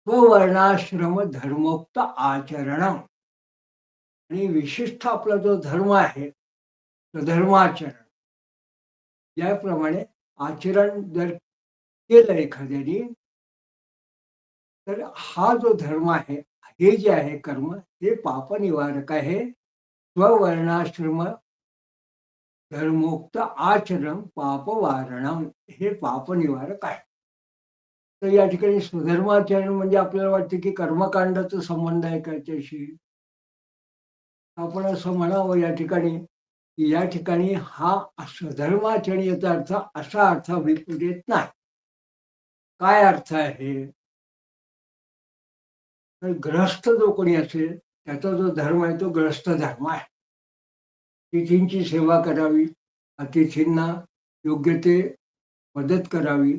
स्ववर्णाश्रम धर्मोक्त आचरण. आणि विशिष्ट आपला जो धर्म आहे तो धर्माचरण, याप्रमाणे आचरण जर केलं एखाद्याने, तर हा जो धर्म आहे, हे जे आहे कर्म, हे पाप निवारक आहे. स्ववर्णाश्रम धर्मोक्त आचरण पाप वारणम, हे पाप निवारक आहे. तर या ठिकाणी स्वधर्माचरण म्हणजे आपल्याला वाटतं की कर्मकांडाचा संबंध आहे का त्याशी. आपण असं म्हणावं या ठिकाणी की या ठिकाणी हा स्वधर्माचरण याचा अर्थ असा अर्थ अभिप्रेत येत नाही. काय अर्थ आहे? तर ग्रहस्थ जो कोणी असेल त्याचा जो धर्म आहे तो ग्रहस्थ धर्म आहे. तिथींची सेवा करावी, अतिथींना योग्य ते मदत करावी,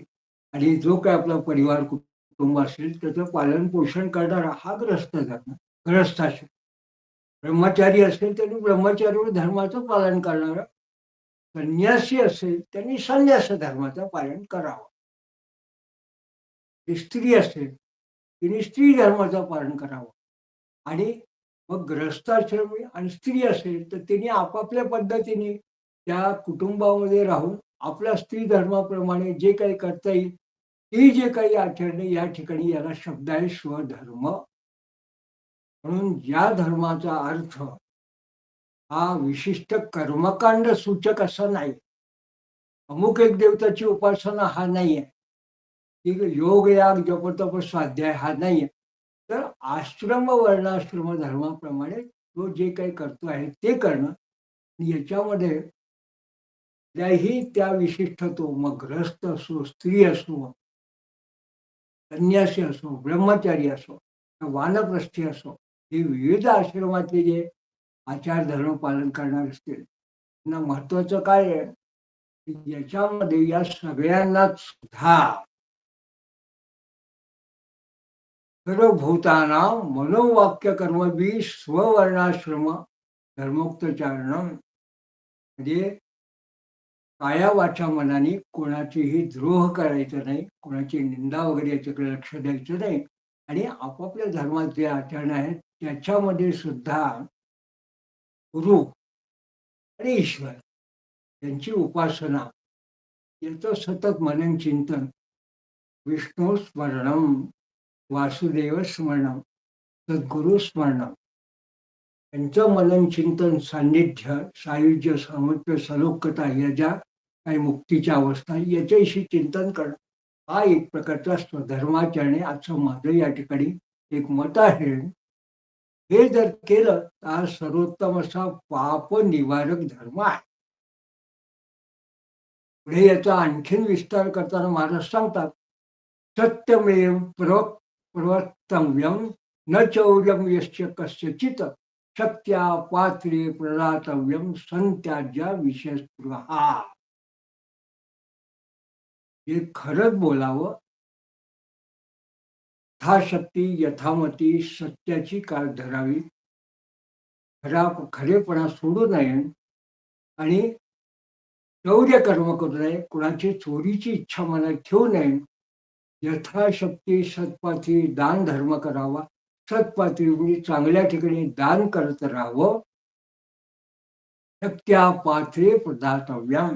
आणि जो काय आपला परिवार कुटुंब असेल त्याचं पालन पोषण करणारा हा ग्रहस्थ धर्म. ग्रहस्थाश्रम. ब्रह्मचारी असेल त्यांनी ब्रह्मचारी धर्माचं पालन करणारा, संन्यासी असेल त्यांनी संन्यास धर्माचं पालन करावं. स्त्री असेल तिने स्त्री धर्माचं पालन करावं. आणि मग ग्रहस्थाश्रमी आणि स्त्री असेल तर तिने आपापल्या पद्धतीने त्या कुटुंबामध्ये राहून आपल्या स्त्री धर्माप्रमाणे जे काही करता येईल, ती जे काही आचरणे, या ठिकाणी याला शब्द आहे स्वधर्म. म्हणून या धर्माचा अर्थ हा विशिष्ट कर्मकांड सूचक असा नाही. अमुक एक देवताची उपासना हा नाहीये. योग याग जपतप स्वाध्याय हा नाहीये. तर आश्रम वर्णाश्रम धर्माप्रमाणे तो जे काही करतो आहे ते करणं. याच्यामध्ये कुठल्याही त्या विशिष्ट, तो मग ग्रस्त असो, स्त्री असो, संन्यासी असो, ब्रह्मचारी असो, वानप्रस्थी असो, हे विविध आश्रमातले जे आचार धर्म पालन करणार असतील, त्यांना महत्वाचं काय आहे की याच्यामध्ये या सगळ्यांनाच सुद्धा सर्वभूतानां मनोवाक्य कर्मभी स्ववर्णाश्रम धर्मोक्तचारण. म्हणजे काया वाचा मनाने कोणाचीही द्रोह करायचं नाही, कोणाची निंदा वगैरे याच्याकडे लक्ष द्यायचं नाही. आणि आपापल्या धर्मात जे आचरण आहेत त्याच्यामध्ये सुद्धा गुरु आणि ईश्वर त्यांची उपासना, याचं सतत मनन चिंतन, विष्णू स्मरणम, वासुदेव स्मरणम, सद्गुरु स्मरणम, यांचं मनन चिंतन, सान्निध्य, सायुज्य, सामिप्य, सलोकता या ज्या काही मुक्तीच्या अवस्था याच्याविषयी चिंतन करणं, हा एक प्रकारचा स्वधर्माचरणे असं माझं या ठिकाणी एक मत आहे. हे जर केलं तर हा सर्वोत्तम असा पाप निवारक धर्म आहे. पुढे याचा आणखीन विस्तार करताना महाराज सांगतात, सत्यमेव प्रवर्तव्यम न चौर्यम यस्य कस्यचित शक्त्या पात्रे प्रदातव्यम संत्याज्या विषयस्पृहा. हे खरंच बोलावं, यथाशक्ती यथामती सत्याची काळ धरावी, खरेपणा सोडू नये आणि शौर्य कर्म करू नये, कुणाची चोरीची इच्छा मनात ठेवू नये, यथाशक्ती सत्पात्री दान धर्म करावा, सत्पात्री म्हणजे चांगल्या ठिकाणी दान करत राहावं, शक्त्या पात्रे प्रदातव्यम,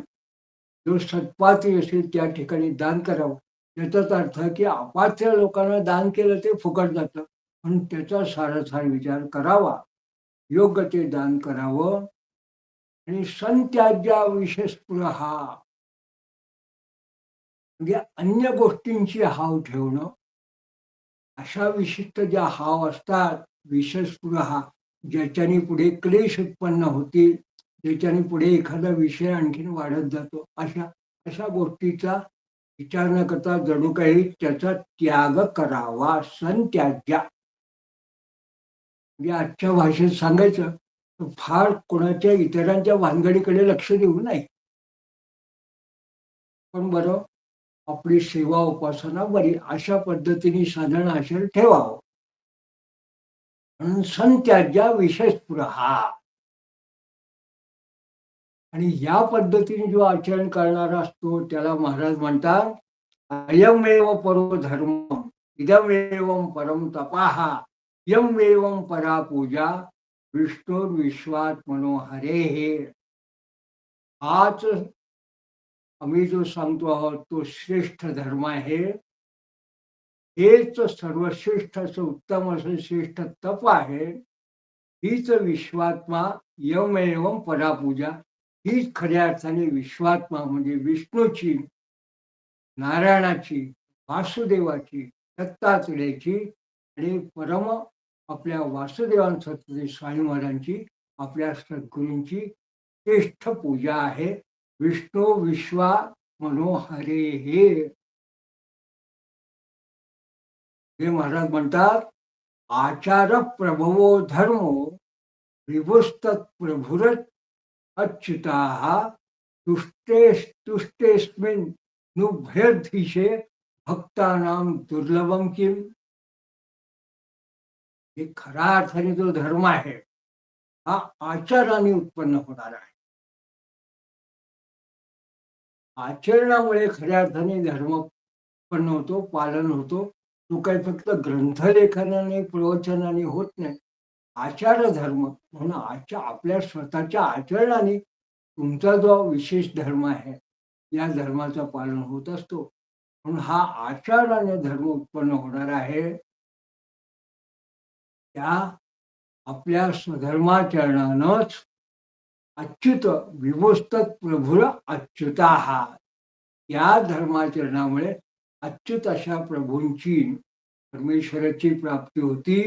जो सत्पात्री असेल त्या ठिकाणी दान करावं. याचाच अर्थ की अपात्र लोकांना दान केलं ते फुकट जातं, म्हणून त्याचा सारासार विचार करावा, योग्य ते दान करावं. आणि संत्याज्या विषयस्पृहा म्हणजे अन्य गोष्टींची हाव ठेवणं, अशा विशिष्ट ज्या हाव असतात विषयस्पृहा, ज्याच्याने पुढे क्लेश उत्पन्न होतील, ज्याच्याने पुढे एखादा विषय आणखीन वाढत जातो, अशा अशा गोष्टीचा विचार न करता जणू काही त्याचा त्याग करावा. संत्याज्या म्हणजे आजच्या भाषेत सांगायचं तर फार कोणाच्या इतरांच्या भानगडीकडे लक्ष देऊ नये, पण बरं आपली सेवा उपासना बरी अशा पद्धतीने साधन आचरण ठेवावं. म्हणून संत्याज्या विषयस्पृहा. आणि या पद्धतीने जो आचरण करणारा असतो त्याला महाराज म्हणतात, अयमेव परो धर्म इदमेवं परम तपाहा यमेवं परा पूजा विष्णू विश्वात्मनो हरेहे. हाच आम्ही जो सांगतो आहोत तो श्रेष्ठ धर्म आहे. हेच सर्वश्रेष्ठ असं उत्तम असं श्रेष्ठ तप आहे. हीच विश्वात्मा यमेवं परापूजा, हीच खऱ्या अर्थाने विश्वात्मा म्हणजे विष्णूची, नारायणाची, वासुदेवाची, दत्तात्रेयाची आणि परम आपल्या वासुदेवांसाठी स्वामी महाराजांची, आपल्या सद्गुरूंची श्रेष्ठ पूजा आहे. विष्णू विश्वा मनोहरे हे महाराज म्हणतात, आचार प्रभवो धर्मो विभुस्तत् प्रभुर अच्युता तुष्टेस्मिन् नुभयधीशे भक्तानां दुर्लभम किम. हे खऱ्या अर्थाने जो धर्म आहे हा आचाराने उत्पन्न होणार आहे. आचरणामुळे खऱ्या अर्थाने धर्म उत्पन्न होतो, पालन होतो. तो काही फक्त ग्रंथलेखनाने प्रवचनाने होत नाही. आचार धर्म म्हणून आपल्या स्वतःच्या आचरणाने तुमचा जो विशेष धर्म आहे या धर्माचं पालन होत असतो. म्हणून हा आचाराने धर्म उत्पन्न होणार आहे. त्या आपल्या स्वधर्माचरणानंच अच्युत विभुस्तत् प्रभुर अच्युता, या धर्माचरणामुळे अच्युत अशा प्रभूंची परमेश्वराची प्राप्ती होती.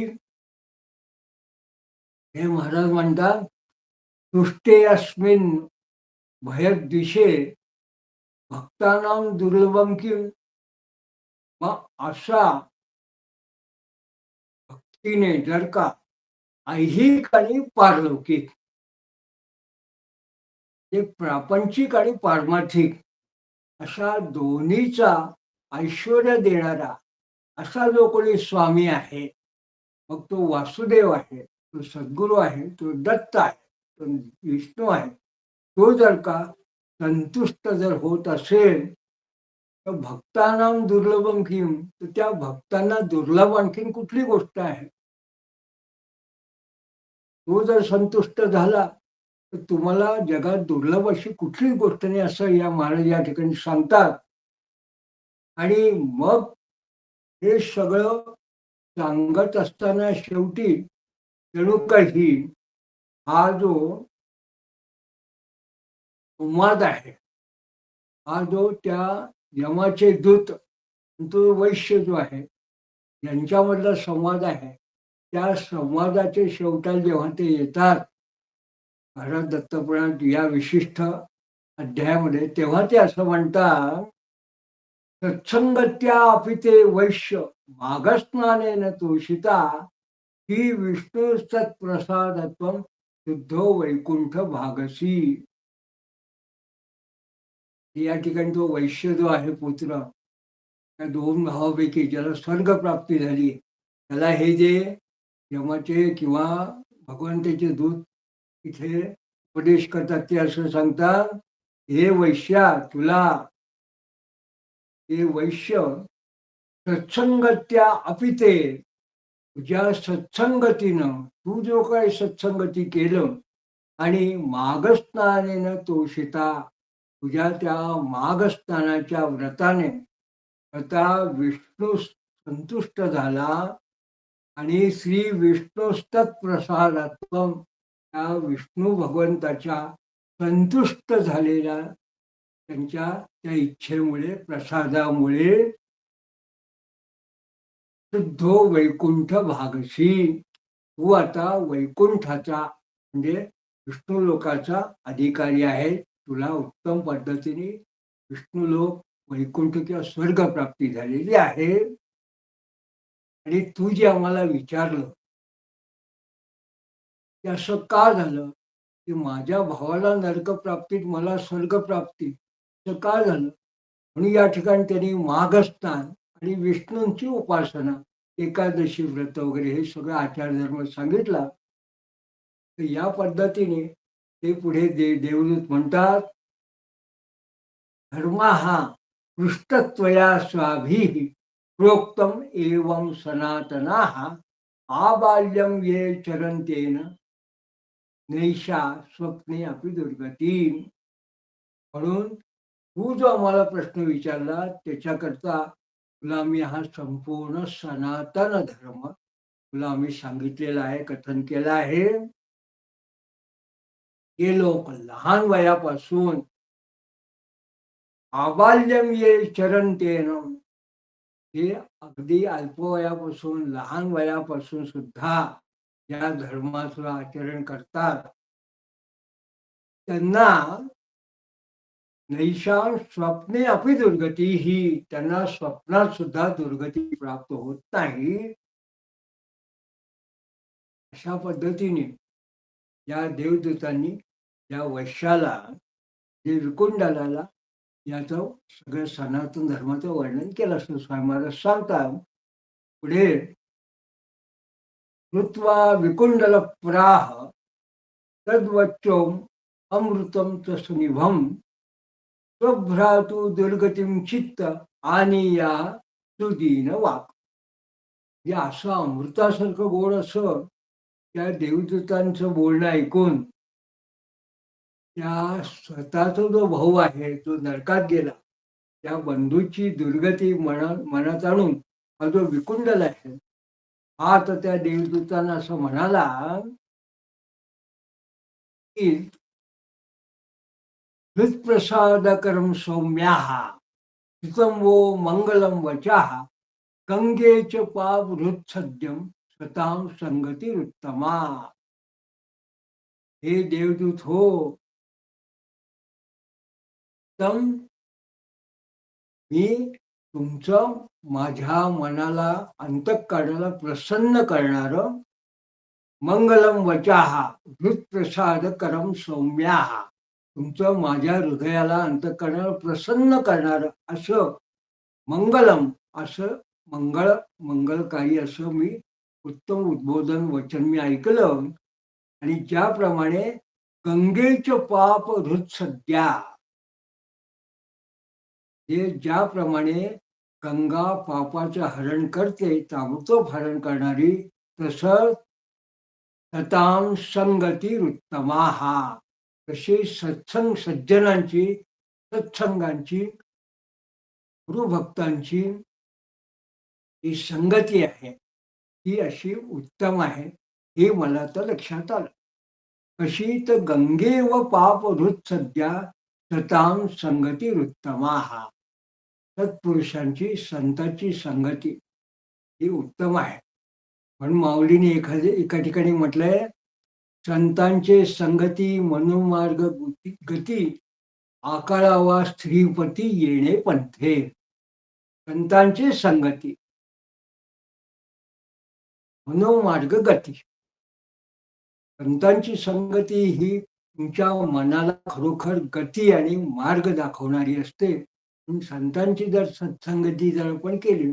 हे महाराज म्हणतात, तुष्टे अस्मिन् भयद्विषे भक्तानां दुर्लभम किम. मग अशा भक्तीने जर का ऐहिक आणि पारलौकिक, ते प्रापंचिक आणि पारमार्थिक अशा दोन्हीचा ऐश्वर्य देणारा असा जो कोणी स्वामी आहे, मग तो वासुदेव आहे, तो सद्गुरू आहे, तो दत्त आहे, तो विष्णू आहे, तो जर का संतुष्ट जर होत असेल तर भक्तानां दुर्लभम किम, तर त्या भक्तांना दुर्लभ आणखीन कुठली गोष्ट आहे. तो जर संतुष्ट झाला तर तुम्हाला जगात दुर्लभ अशी कुठलीच गोष्ट नाही असं या महाराज या ठिकाणी सांगतात. आणि मग हे सगळं सांगत असताना शेवटी जणू काही हा जो संवाद आहे, हा जो त्या यमाचे दूत तो वैश्य जो आहे यांच्यामधला संवाद आहे, त्या संवादाचे शेवटाला जेव्हा ते येतात महाराज दत्तपुराणात या विशिष्ट अध्यायामध्ये, तेव्हा ते असं म्हणतात, सत्संगत्या अपि ते वैश्य माघस्नानेन तोषिता ही विष्णू सत्प्रसादत्वम शुद्धो वैकुंठ भागसी. या ठिकाणी तो वैश्य जो आहे पुत्र, त्या दोन भावापैकी ज्याला स्वर्ग प्राप्ती झाली, त्याला हे जे यमाचे किंवा भगवंताचे दूत इथे उपदेश करतात ते असं सांगतात, हे वैश्या तुला, हे वैश्य सत्संगत्या अपिते तुझ्या सत्संगतीनं तू जो काही सत्संगती केलं आणि माघस्नानेनं तोषिता तुझ्या त्या माघस्नानाच्या व्रताने आता विष्णू संतुष्ट झाला आणि श्री विष्णुस्तत्प्रसादात्वम त्या विष्णू भगवंताच्या संतुष्ट झालेल्या त्यांच्या त्या इच्छेमुळे प्रसादामुळे शुद्धो वैकुंठ भागशी तू आता वैकुंठाचा म्हणजे विष्णू लोकाचा अधिकारी आहे. तुला उत्तम पद्धतीने विष्णू लोक वैकुंठ किंवा स्वर्ग प्राप्ती झालेली आहे. आणि तू जे आम्हाला विचारलं की असं का झालं की माझ्या भावाला नरक प्राप्तीत मला स्वर्ग प्राप्ती असं का झालं, म्हणून या ठिकाणी त्यांनी माघस्नान आणि विष्णूंची उपासना एकादशी व्रत वगैरे हे सगळं आचारधर्म सांगितला. तर या पद्धतीने ते पुढे देवदूत म्हणतात, धर्मा हा पृष्ठत्वया स्वाभिः प्रोक्तम एवं सनातनाः आबाल्यम ये चरंतेन नैषा स्वप्ने अपि दुर्गती. म्हणून तू जो आम्हाला प्रश्न विचारला त्याच्याकरता तुला आम्ही हा संपूर्ण सनातन धर्म तुला आम्ही सांगितलेला आहे, कथन केलं आहे. हे लोक लहान वयापासून आबाल्यम ये चरंतेन हे अगदी अल्पवयापासून लहान वयापासून सुद्धा या धर्माचं आचरण करतात. त्यांना नैषां स्वप्ने अपि दुर्गती ही त्यांना स्वप्नात सुद्धा दुर्गती प्राप्त होत नाही. अशा पद्धतीने या देवदूतांनी या वैश्याला जे विकुंडलाला याचं सगळं सनातन धर्माचं वर्णन केलं असं स्वामी महाराज सांगतात. पुढे कृत्वा विकुंडल प्राह तद्वच्चोम अमृतम च सुनिभम स्वभ्रातु दुर्गतीम चित्त आणि या सुदीन वाक. या असं अमृतासारखं गोड असं त्या देवदूतांचं बोलणं ऐकून त्या स्वतःचा जो भाऊ आहे तो नरकात गेला, त्या बंधूची दुर्गती मनात आणून हा जो विकुंडल आहे हा तर त्या देवदूतांना असं म्हणाला की हृत्प्रसादकरम सौम्याः हितं वो मंगलम वचाः गंगे च पावहृत्सद्यम सताम संगतिरुत्तमा. हे देवदूत हो, तम मी तुमचं माझ्या मनाला अंतःकरणाला प्रसन्न करणारं मंगलम वचाः हृत्प्रसादकरम सौम्याः तुमचं माझ्या हृदयाला अंतःकरणाला प्रसन्न करणारं असं मंगलम असं मंगलकारी असं मी उत्तम उद्बोधन वचन मी ऐकलं. आणि ज्याप्रमाणे गंगेचे पाप हृत्सद्या हे ज्याप्रमाणे गंगा पापाचं हरण करते, ताबडतोब हरण करणारी, तसं सताम संगती उत्तमा तशी सज्जनांची, सत्संगांची, गुरुभक्तांची ही संगती आहे ही अशी उत्तम आहे, हे मला तर लक्षात आलं. कशी तर गंगे व पाप सध्या सतां संगती उत्तमा. सत्पुरुषांची, संतांची संगती ही उत्तम आहे. म्हणून माऊलीने एका ठिकाणी म्हटलंय, संतांचे संगती मनोमार्ग गती, आकाळावा स्त्रीपती येणे पंथे. संतांची संगती मनोमार्ग गती. संतांची संगती ही तुमच्या मनाला खरोखर गती आणि मार्ग दाखवणारी असते. संतांची जर सत्संगती जर आपण केली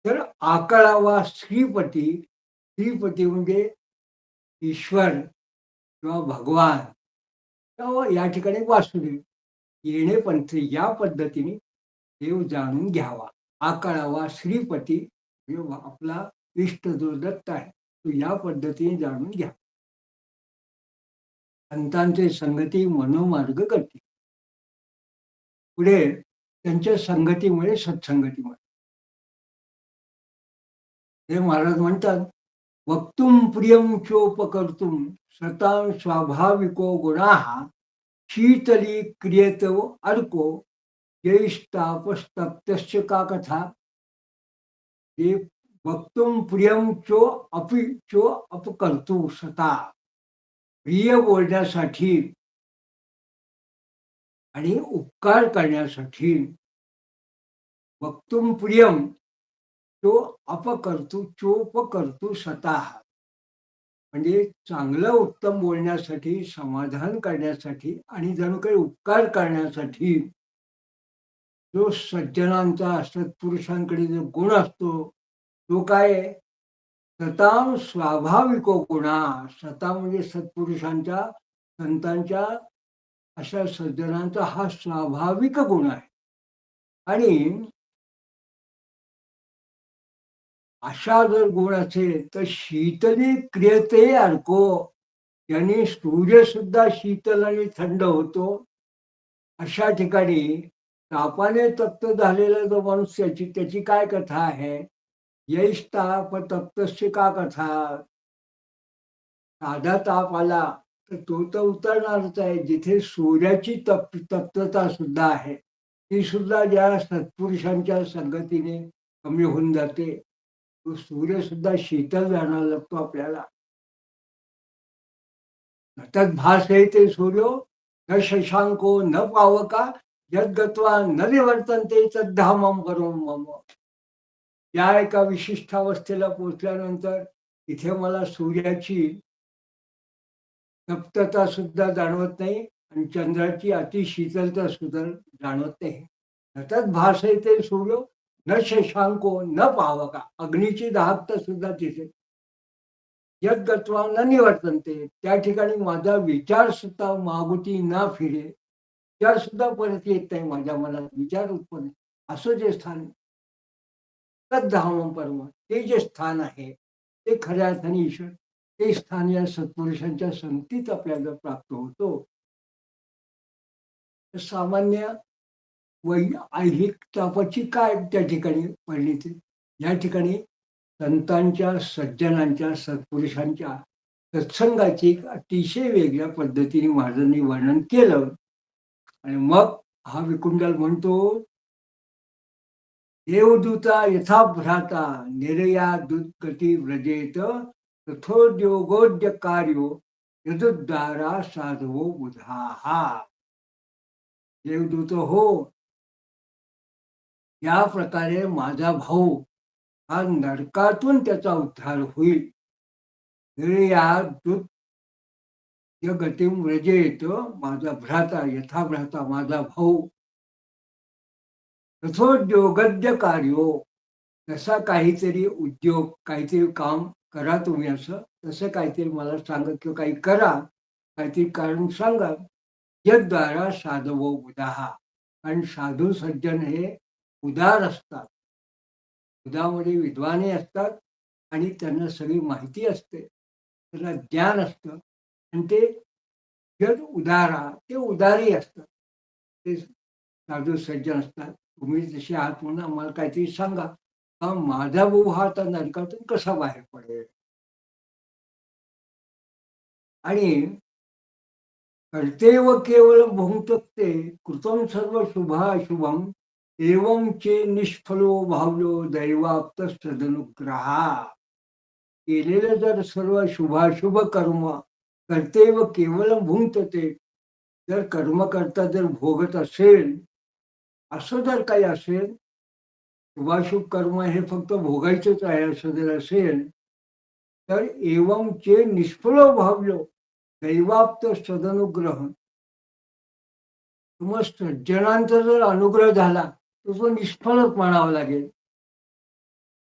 तर आकाळावा श्रीपती, श्रीपती म्हणजे ईश्वर किंवा भगवान किंवा या ठिकाणी वासुदेव येणे पंथ या पद्धतीने देव जाणून घ्यावा. आकाळावा श्रीपती म्हणजे आपला इष्ट जो दत्त आहे तो या पद्धतीने जाणून घ्या. संतांचे संगती मनोमार्ग गती. पुढे त्यांच्या संगतीमुळे सत्संगतीमुळे हे महाराज म्हणतात, वक्तुम प्रियम चोपकर्तुम सतां स्वाभाविको गुणाः शीतली क्रियेत अर्को जैष्टापस्तप्तस्य का कथा. हे वक्तुम प्रियम चो अपि चो अपकर्तु सता. प्रिय बोलण्यासाठी आणि उपकार करण्यासाठी वक्तुम प्रियम तो अपकर्तू चोपकर्तू स्वतः म्हणजे चांगलं उत्तम बोलण्यासाठी, समाधान करण्यासाठी आणि जणू काही उपकार करण्यासाठी जो सज्जनांचा सत्पुरुषांकडे जो गुण असतो तो काय आहे? सतां स्वाभाविको गुणा. सता म्हणजे सत्पुरुषांच्या, संतांच्या, अशा सज्जनांचा हा स्वाभाविक गुण आहे. आणि अशा जर गुण असेल तर शीतली क्रियते अर्को. याने सूर्य सुद्धा शीतल आणि थंड होतो. अशा ठिकाणी तापाने तप्त झालेला जो माणूस त्याची काय कथा आहे? यैष्ताप तप्तस्य का कथा. साधा ताप आला तर तो तर उतरणारच आहे. जिथे सूर्याची तप्तता सुद्धा आहे ती सुद्धा ज्या सत्पुरुषांच्या संगतीने कमी होऊन जाते. तो सूर्य सुद्धा शीतल जाणवायला लागतो आपल्याला. तद भासयते सूर्यो न शशांको न पावका यद्गत्वा न निवर्तन्ते तद्धामं परमं मम. या एका विशिष्ट अवस्थेला पोहोचल्यानंतर इथे मला सूर्याची तप्तता सुद्धा जाणवत नाही आणि चंद्राची अतिशीतलता सुद्धा जाणवत नाही. सतत भासयते सूर्य न शशांको न पावका. अग्नीची दाहकता सुद्धा तिथे. यद्गत्वा न निवर्तन्ते. त्या ठिकाणी माझा विचार सुद्धा मागुती ना फिरे. विचार सुद्धा परत येत नाही माझ्या मनात. विचार उत्पन्न असं जे स्थान तद्धामं परम, ते जे स्थान आहे ते खऱ्या अर्थाने ईश्वर, ते स्थान या सत्पुरुषांच्या संगतीत आपल्याला प्राप्त होतो. सामान्य ऐहिक तापाची काय त्या ठिकाणी परिणिती. या ठिकाणी संतांच्या, सज्जनांच्या, सत्पुरुषांच्या सत्संगाची एक अतिशय वेगळ्या पद्धतीने महाराजांनी वर्णन केलं. आणि मग हा विकुंडल म्हणतो, देवदूता यथा भ्राता निर्या दुर्गती व्रजेत तथोद्योगोद्य कार्यो यदुद्धारा साधवो बुधाहा. देवदूत हो, या प्रकारे माझा भाऊ हा नरकातून त्याचा उद्धार होईल. गतीम व्रजेत, माझा भ्राता, यथा भ्राता माझा भाऊ, तथोद्योगद्य कार्यो, तसा काहीतरी उद्योग, काहीतरी काम करा तुम्ही, असं तसं काहीतरी मला सांगा किंवा काही करा, काहीतरी कारण सांगा. यद्वारा साधवो बुधाहा. कारण साधू सज्जन हे उदार असतात. उदामध्ये विद्वानही असतात आणि त्यांना सगळी माहिती असते, त्यांना ज्ञान असतं आणि ते जर उदारा ते उदारी असतात, ते साधू सज्जन असतात. तुम्ही जसे आहात म्हणून आम्हाला काहीतरी सांगा, माझा भाऊ हा आता नरकातून कसा बाहेर पडेल. आणि कर्तेव केवळ भुंक्ते कृतं सर्व शुभाशुभम एवं चे निष्फलो भावलो दैवाप्त सदनुग्रहा. केलेलं जर सर्व शुभाशुभ कर्म कर्तेव केवळ भुंक्ते, जर कर्म करता जर भोगत असेल, असं जर काही असेल, शुभाशुभ कर्म हे फक्त भोगायचंच आहे असं जर असेल, तर एवं चे निष्फलो भावलो दैवाप्त सदनुग्रह. मग सज्जनांचा जर अनुग्रह झाला तर तो निष्फळच म्हणावा लागेल.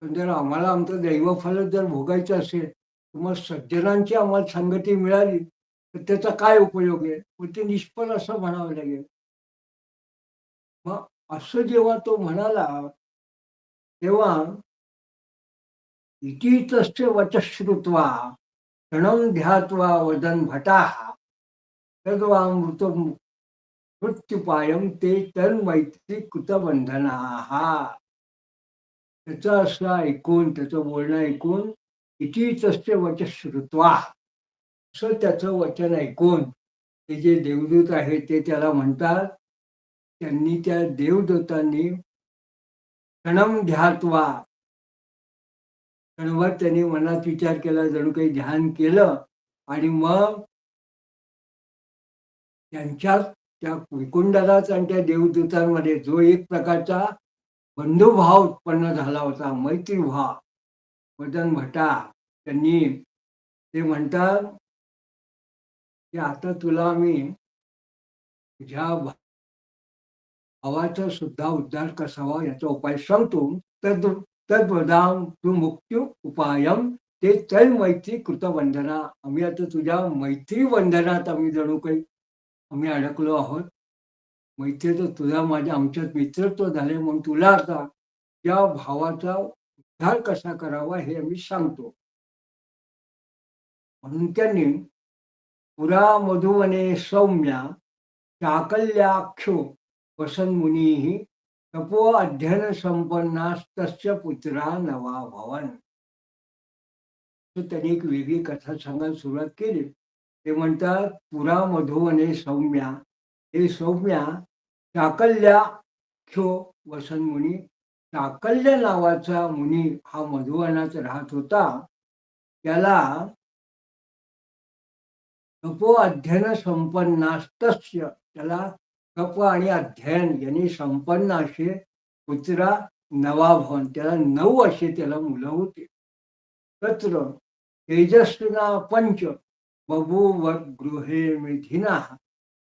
पण जर आम्हाला आमचं दैवफलच जर भोगायचं असेल, तर मग सज्जनांची आम्हाला संगती मिळाली तर त्याचा काय उपयोग आहे, मग ते निष्फळ असं म्हणावं लागेल. मग असं जेव्हा तो म्हणाला तेव्हा इति तस्य वचः श्रुत्वा क्षणं ध्यात्वा वदन् भटाः तद्वामृत मृत्युपायम ते तन्मैत्री कृतबंधनाः. त्याचं असं ऐकून, त्याचं बोलणं ऐकून, इति तस्य वचः श्रुत्वा, असं त्याचं वचन ऐकून ते जे देवदूत आहेत ते त्याला म्हणतात, त्यांनी त्या देवदूतांनी क्षणं ध्यात्वा, क्षणभर त्यांनी मनात विचार केला, जणू काही ध्यान केलं, आणि मग त्यांच्या त्या विकुंडलाच आणि त्या देवदूतांमध्ये जो एक प्रकारचा बंधुभाव उत्पन्न झाला होता, मैत्रीभाव, मदन भटा, त्यांनी ते म्हणतात की आता तुला आम्ही तुझ्या भावाचा सुद्धा उद्धार कसावा याचा उपाय सांगतो. तद तद्वदाम तू मुक्ती उपायम ते तै मैत्री कृतबंधना. आम्ही आता तुझ्या मैत्री बंधनात आम्ही जणू काही आम्ही अडकलो आहोत. मैत्री तर तुझा माझ्या आमच्यात मित्रत्व झाले, म्हणून तुला आता त्या भावाचा उद्धार कसा करावा हे आम्ही सांगतो. म्हणून त्यांनी पुरा मधुवने सौम्या चाकल्याख्यो वसन्मुनीः तपो अध्ययन संपन्नास्तस्य पुत्रा नवा भवन. तर त्यांनी एक वेगळी कथा सांगायला सुरुवात केली. ते म्हणतात पुरा मधुवने सौम्या, हे सौम्या चाकल्याख्यो वसन्मुनी, चाकल्य नावाचा मुनी हा मधुवनात राहत होता. त्याला तपो अध्ययन संपन्नास्तस्य, त्याला तप आणि अध्ययन यांनी संपन्न असे पुत्रा नवा भवन, त्याला 9 असे त्याला मुलं होते. तत्र तेजस्विना पंच बभूव गृहे मेधिना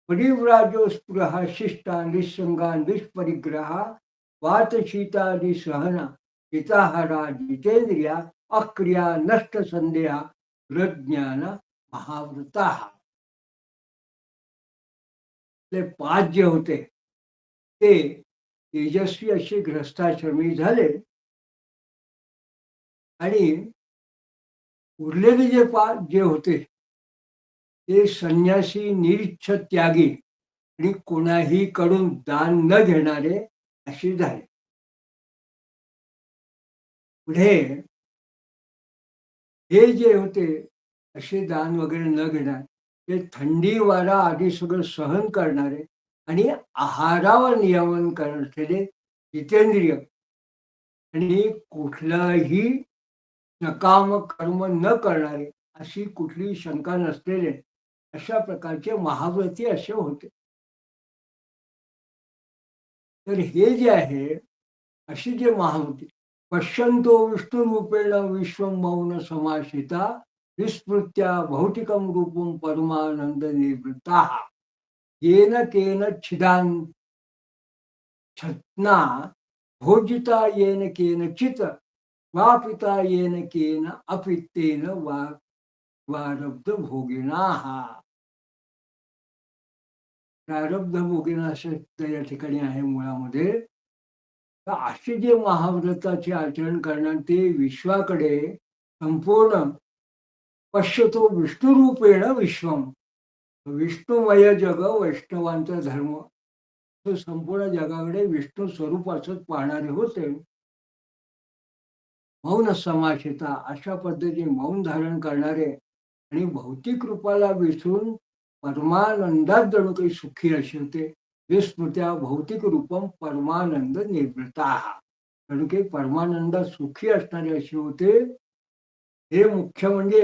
परिव्राजो स्पृहा शिष्टा निस्संगा निष्परिग्रहा वातशीतादि सहना हिताहारा जितेंद्रिया अक्रिया नष्ट संदेहा प्रज्ञान महावृता. ते 5 जे होते ते तेजस्वी असे ग्रस्ताश्रमी झाले, आणि उरलेले जे 5 जे होते ते संन्यासी, निरीच्छ त्यागी आणि कोणाही कडून दान न घेणारे असे झाले. पुढे हे जे होते असे दान वगैरे न घेणार, ते थंडी वारा आधी सगळं सहन करणारे आणि आहारावर नियमन करणारे जितेंद्रिय, आणि कुठलाही नकाम कर्म न करणारे, अशी कुठली शंका नसलेले अशा प्रकारचे महाव्रती असे होते. तर हे जे आहे अशी जे महाव्रती पश्यंतो विष्णुरूपेण विश्वं मौन समाशिता विस्मृत्या भौतिकं रूपं परमानंद निवृत्ता येन केन छिदान छत्ना भोजिता येन केनचित वापिता येन केन अपित्तेन वारब्ध भोगिनाः. प्रारब्ध भोगिना असे या ठिकाणी आहे मुळामध्ये. तर असे जे महाव्रताचे आचरण करणार ते विश्वाकडे संपूर्ण पश्यतो विष्णुरूपेण विश्वम, विष्णुमय जग वैष्णवांचा धर्म, तो संपूर्ण जगाकडे विष्णू स्वरूप असंच पाहणारे होते. मौन समाहिता अशा पद्धतीने मौन धारण करणारे आणि भौतिक रूपाला विसरून परमानंदात जणू काही सुखी असे होते. विस्मृत्या भौतिक रूपम परमानंद निर्वृता, जणू काही परमानंदात सुखी असणारे असे होते. हे मुख्य म्हणजे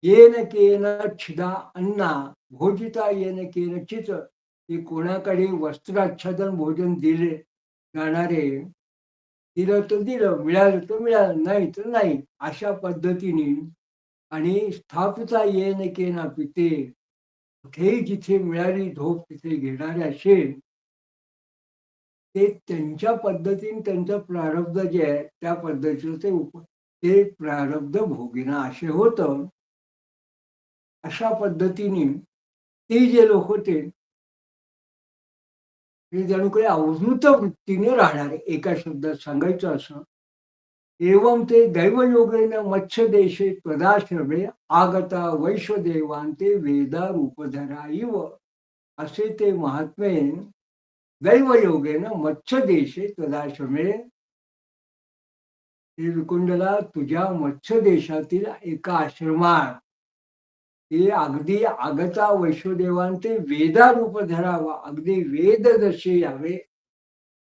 येन केन छिदा अन्ना भोजिता येन केनचित, हे कोणाकडे वस्त्राच्छादन भोजन दिले जाणारे, दिलं तर दिलं, मिळालं तर मिळालं, नाही तर नाही, अशा पद्धतीने. आणि स्थापिता येन केना पिते, कुठेही जिथे मिळाली झोप तिथे घेणारे असे, ते त्यांच्या पद्धतीने त्यांचं प्रारब्ध जे आहे त्या पद्धतीचं ते प्रारब्ध भोगिना असे होतं. अशा पद्धतीने ते जे लोक होते ते जणू काही अवधूत वृत्तीने राहणारे. एका शब्दात सांगायचं असं, एवं ते दैवयोगेन मत्स्य देशे त्वदाश्रमे आगता वैश्वदेवांते वेदा रूपधरा इव, असे ते महात्मे दैवयोगेन मत्स्य देशे त्वदाश्रमे, हे विकुंडला तुझ्या मत्स्य देशातील एका आश्रमात हे अगदी आगता वैश्वदेवांते वेदा रूप धरावा, अगदी वेद जसे यावे,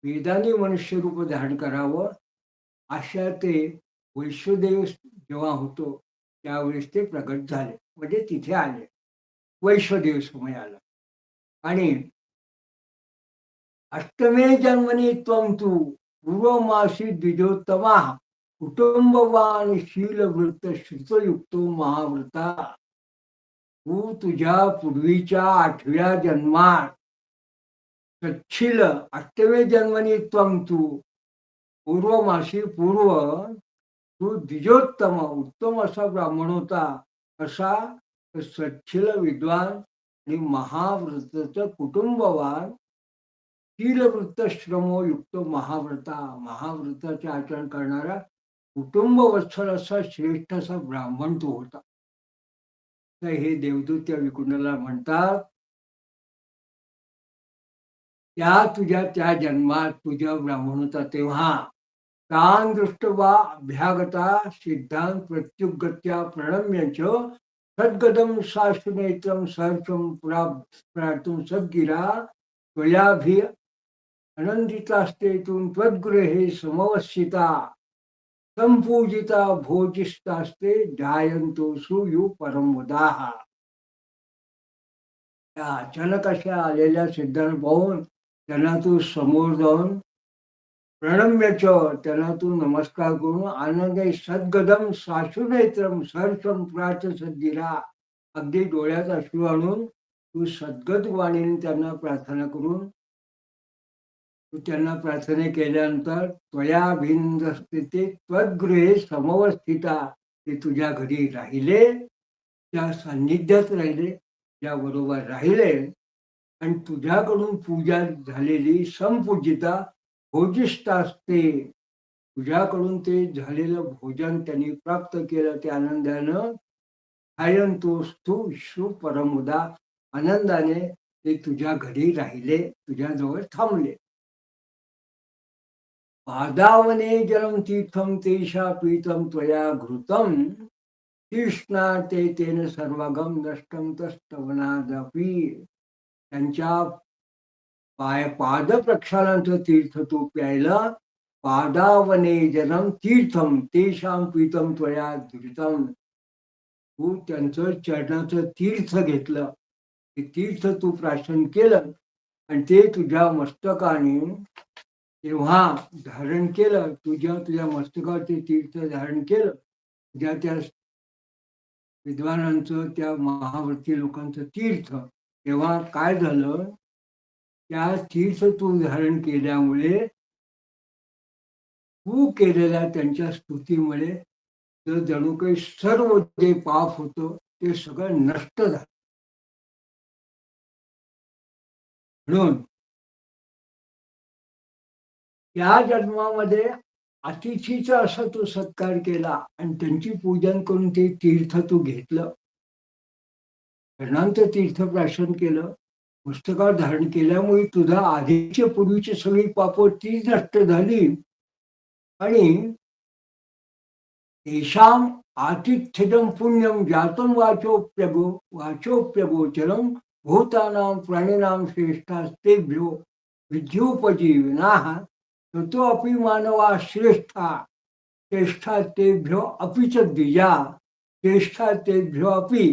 वेदाने मनुष्य रूप धारण करावं, अशा ते वैश्वदेव जेव्हा होतो त्यावेळेस ते प्रगट झाले, म्हणजे तिथे आले, वैश्वदेव समय आला. आणि अष्टमे जन्मनी त्वं तू पूर्वमासी द्विजोत्तमा, कुटुंबवान शीलवृत्त श्रुतयुक्तो महावृता, तू तुझ्या पूर्वीच्या 8व्या जन्मात सच्छील, अष्टमे जन्मनी त्वं तू पूर्वमासी पूर्व, तू द्विजोत्तम उत्तम असा ब्राह्मण होता. कसा? सच्छील विद्वान आणि महाव्रताचं कुटुंबवान, शीलवृत्त श्रमो युक्त महाव्रता, महाव्रताचे आचरण करणारा कुटुंब वत्सल असा श्रेष्ठ असा ब्राह्मण तो होता. तर हे देवदूत त्या विकुंडला म्हणतात, त्या तुझ्या त्या जन्मात तुझ्या ब्राह्मण होता तेव्हा तान दृष्टवा अभ्यागता सिद्धांत प्रत्युगत्या प्रणम्यच सद्गदम साष्टनेत्रम सहर्षम प्रार्थुम सद्गिरा त्वयाभि अनंदितास्तेतून त्वद्गृहे समवस्थिता संपूजिता भोजिष्ठास्ते जायंतो सुयु परमवदाः. त्या अचानक अशा आलेल्या सिद्धांत पाहून त्यांना तू समोर जाऊन प्रणम्यच, त्यांना तू नमस्कार करून आनंद सद्गदम साशुनेत्रम सहर्षम प्रार्थ सद्गिरा, अगदी डोळ्यात अश्रू आणून तू सद्गद वाणीने त्यांना प्रार्थना करून, तू त्यांना प्रार्थना केल्यानंतर त्वया भिन्न स्थिती त्वद्गृहे समवस्थिता, ते तुझ्या घरी राहिले, त्या सान्निध्यात राहिले, त्याबरोबर राहिले, आणि तुझ्याकडून पूजा झालेली संपूजिता भोजिष्ठ असते, तुझ्याकडून ते झालेलं भोजन त्यांनी प्राप्त केलं, ते आनंदानं खायंतोस्तु विश्व परमुदा, आनंदाने ते तुझ्या घरी राहिले, तुझ्याजवळ थांबले. पादावने जलम तीर्थम तेषा पीतम त्वया घृतम, कृष्णा ते तेन सर्वगम नष्टम तस्तवनादपि, त्यांच्या पाद प्रक्षालनाचं तीर्थ तू प्यायला, पादावने जलम तीर्थम तेषां पीतम त्वया धृतम, तू त्यांचं चरणाचं तीर्थ घेतलं, ते तीर्थ तू प्राशन केलं, आणि ते तुझ्या मस्तकाने तेव्हा धारण केलं, तुझ्या मस्तकावर ते तीर्थ धारण केलं, तुझ्या त्या विद्वानांचं, त्या महाव्रती लोकांचं तीर्थ, तेव्हा काय झालं, त्या तीर्थ तू धारण केल्यामुळे, तू केलेल्या त्यांच्या स्तुतीमुळे तर जणू काही सर्व जे पाप होतं ते सगळं नष्ट झालं. म्हणून त्या जन्मामध्ये अतिथीचा असा तू सत्कार केला आणि त्यांची पूजन करून ते तीर्थ तू घेतलं, शरणांचं तीर्थप्राशन केलं, पुस्तकावर धारण केल्यामुळे तुझा आधीचे पूर्वीची सगळी पापं ती नष्ट झाली आणि तेषाम आतिथ्यदम पुण्यम जातम वाचोप्यगोचरम भूतानां प्राणिनां श्रेष्ठास्तेभ्यो विद्योपजीविनाः ततो अपि मानवा श्रेष्ठा श्रेष्ठा तेभ्यो अपि च द्विजा श्रेष्ठा तेभ्यो अपि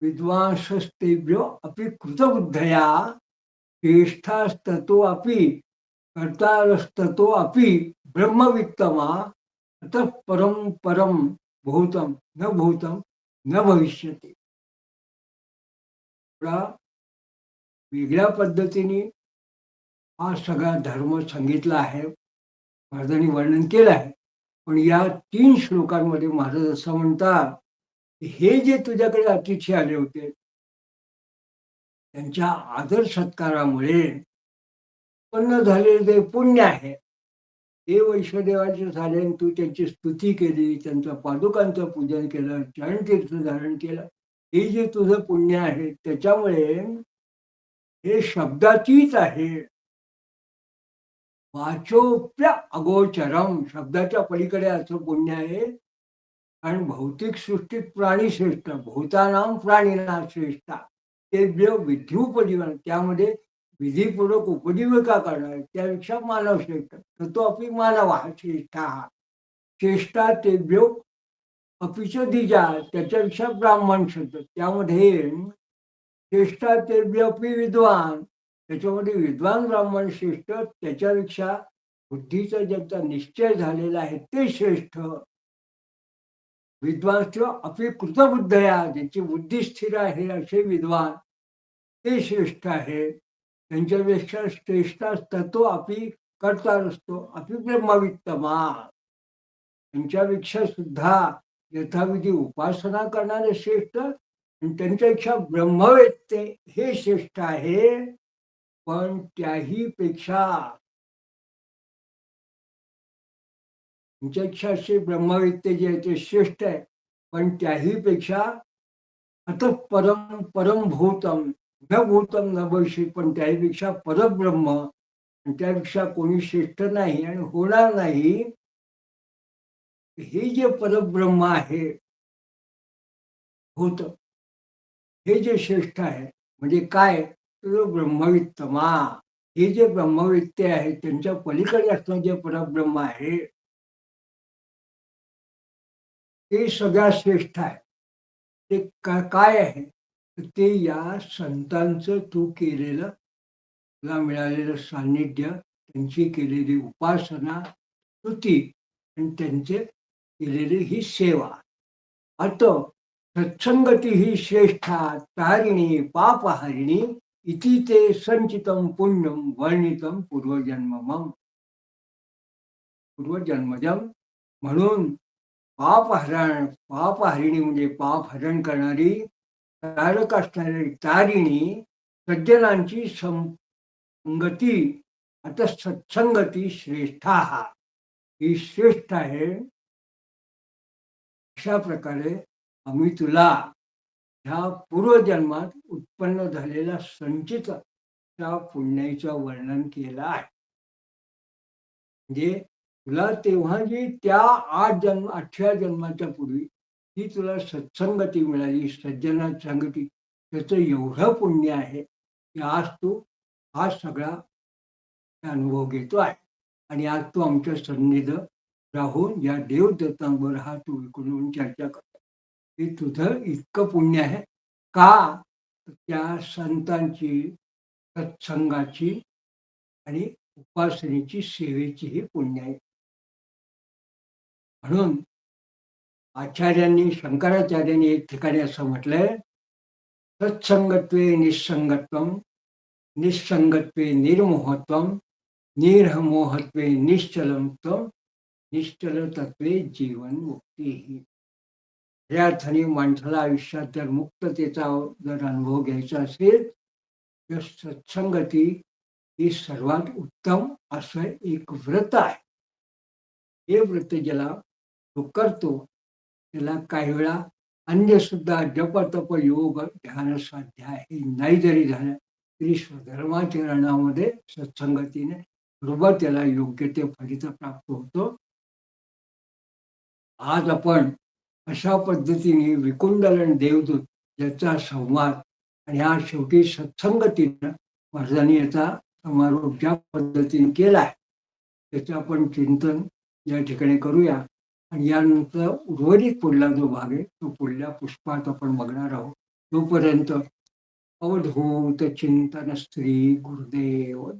विद्वांसस्तेभ्यो अपि कृतबुद्धया श्रेष्ठास्ततो अपि कर्तारस्ततो अपि ब्रह्मवित्तमा अतः परम परम भूतम न भविष्यति. थोडा वेगळ्या पद्धतीने हा सगळा धर्म सांगितला आहे, महाराजांनी वर्णन केलं आहे. पण या 3 श्लोकांमध्ये महाराज असं म्हणतात की हे जे तुझ्याकडे अतिथी आले होते त्यांच्या आदर सत्कारामुळे उत्पन्न झालेले जे पुण्य आहे ते वैष्णदेवाचे झाले आणि तू त्यांची स्तुती केली, त्यांच्या पादुकांचं पूजन केलं, चरणतीर्थ धारण केलं. हे जे तुझं पुण्य आहे त्याच्यामुळे हे शब्दाचीच आहे. वाचोप्य अगोचरम, शब्दाच्या पलीकडे असं पुण्य आहे. आणि भौतिक सृष्टीत प्राणी श्रेष्ठ, भूतानाम प्राणीना श्रेष्ठ, ते विद्युपजीवन, त्यामध्ये विधीपूर्वक उपजीविका करणार त्यापेक्षा मानव श्रेष्ठ. तर तो आपली मानव हा श्रेष्ठ, श्रेष्ठा तेभ्यो अपिच द्विजा, त्याच्यापेक्षा ब्राह्मण श्रेष्ठ, त्यामध्ये श्रेष्ठा तेभ्यो अपि विद्वान, त्याच्यामध्ये विद्वान ब्राह्मण श्रेष्ठ, त्याच्यापेक्षा बुद्धीचा ज्याचा निश्चय झालेला आहे ते श्रेष्ठ. विद्वान अपि कृतबुद्धया, ज्याची बुद्धी स्थिर आहे असे विद्वान ते श्रेष्ठ आहे. त्यांच्यापेक्षा श्रेष्ठ असतात तो अपि करता असतो अपि ब्रह्मवित्तमा, त्यांच्यापेक्षा सुद्धा यथाविधी उपासना करणारे श्रेष्ठ आणि त्यांच्यापेक्षा ब्रह्मवेत्ते हे श्रेष्ठ आहे. पण त्याही पेक्षा त्यांच्यापेक्षा असे ब्रह्मवेत्ते जे आहे ते श्रेष्ठ आहे. पण त्याही पेक्षा आता परम परम भूतम न भविष्य, पण त्याहीपेक्षा परब्रह्म आणि त्यापेक्षा कोणी श्रेष्ठ नाही आणि होणार नाही. हे जे परब्रह्म आहे भूत, हे जे श्रेष्ठ आहे म्हणजे काय, तर ब्रह्मवित्तमा, हे जे ब्रह्मवित्ते आहे त्यांच्या पलीकडे असणं जे परब्रह्म आहे ते सगळ्यात श्रेष्ठ आहे. ते काय आहे, ते या संतांचं तू केलेलं, तुला मिळालेलं सान्निध्य, त्यांची केलेली उपासना स्तुती आणि त्यांचे केलेली ही सेवा. आता सत्संगती ही श्रेष्ठा तारिणी पापहारिणी इति ते संचितम पुण्यम वर्णितम पूर्वजन्मम, पूर्वजन्मजम. म्हणून पापहरिणी म्हणजे पाप हरण करणारी, तारक असणारी तारिणी, सज्जनांची संगती, आता सत्संगती श्रेष्ठा, ही श्रेष्ठ आहे. अशा प्रकारे आम्ही तुला ह्या पूर्वजन्मात उत्पन्न झालेला संचित त्या पुण्याचं वर्णन केलं आहे. म्हणजे तुला तेव्हा जी त्या 8व्या जन्माच्या पूर्वी ती तुला सत्संगती मिळाली, सज्जना संगती, त्याचं एवढं पुण्य आहे की आज तू हा सगळा अनुभव घेतो आहे. आणि आज तू आमच्या सन्निध राहून या देवदत्तांवर हा तू इकडून चर्चा करतो. हे तुझं इतकं पुण्य आहे का, त्या संतांची, सत्संगाची आणि उपासनेची, सेवेची ही पुण्य आहे. म्हणून आचार्यांनी, शंकराचार्यांनी एक ठिकाणी असं म्हटलंय, सत्संगत्वे निसंगत्वम, निसंगत्वे निर्मोहत्वम, निर्मोहत्वे निश्चलत्वम, निश्चल तत्वे जीवन मुक्ती. या अर्थाने माणसाला आयुष्यात जर मुक्ततेचा जर अनुभव घ्यायचा असेल तर सत्संगती ही सर्वात उत्तम असं एक व्रत आहे. हे व्रत ज्याला तो करतो त्याला काही वेळा अन्य सुद्धा जप तप योग ध्यान स्वाध्याय हे नाही जरी झालं तरी स्वधर्माचरणामध्ये सत्संगतीने बरोबर त्याला योग्य ते फलित प्राप्त होतो. आज आपण अशा पद्धतीने विकुंडलन देवदूत याचा संवाद आणि आज शेवटी सत्संगतीनं महाराजांनी याचा समारोप ज्या पद्धतीने केलाय त्याचं आपण चिंतन या ठिकाणी करूया. आणि यानंतर उर्वरित पुढला जो भाग आहे तो पुढल्या पुष्पात आपण बघणार आहोत. तोपर्यंत अवधूत चिंतन श्री गुरुदेव.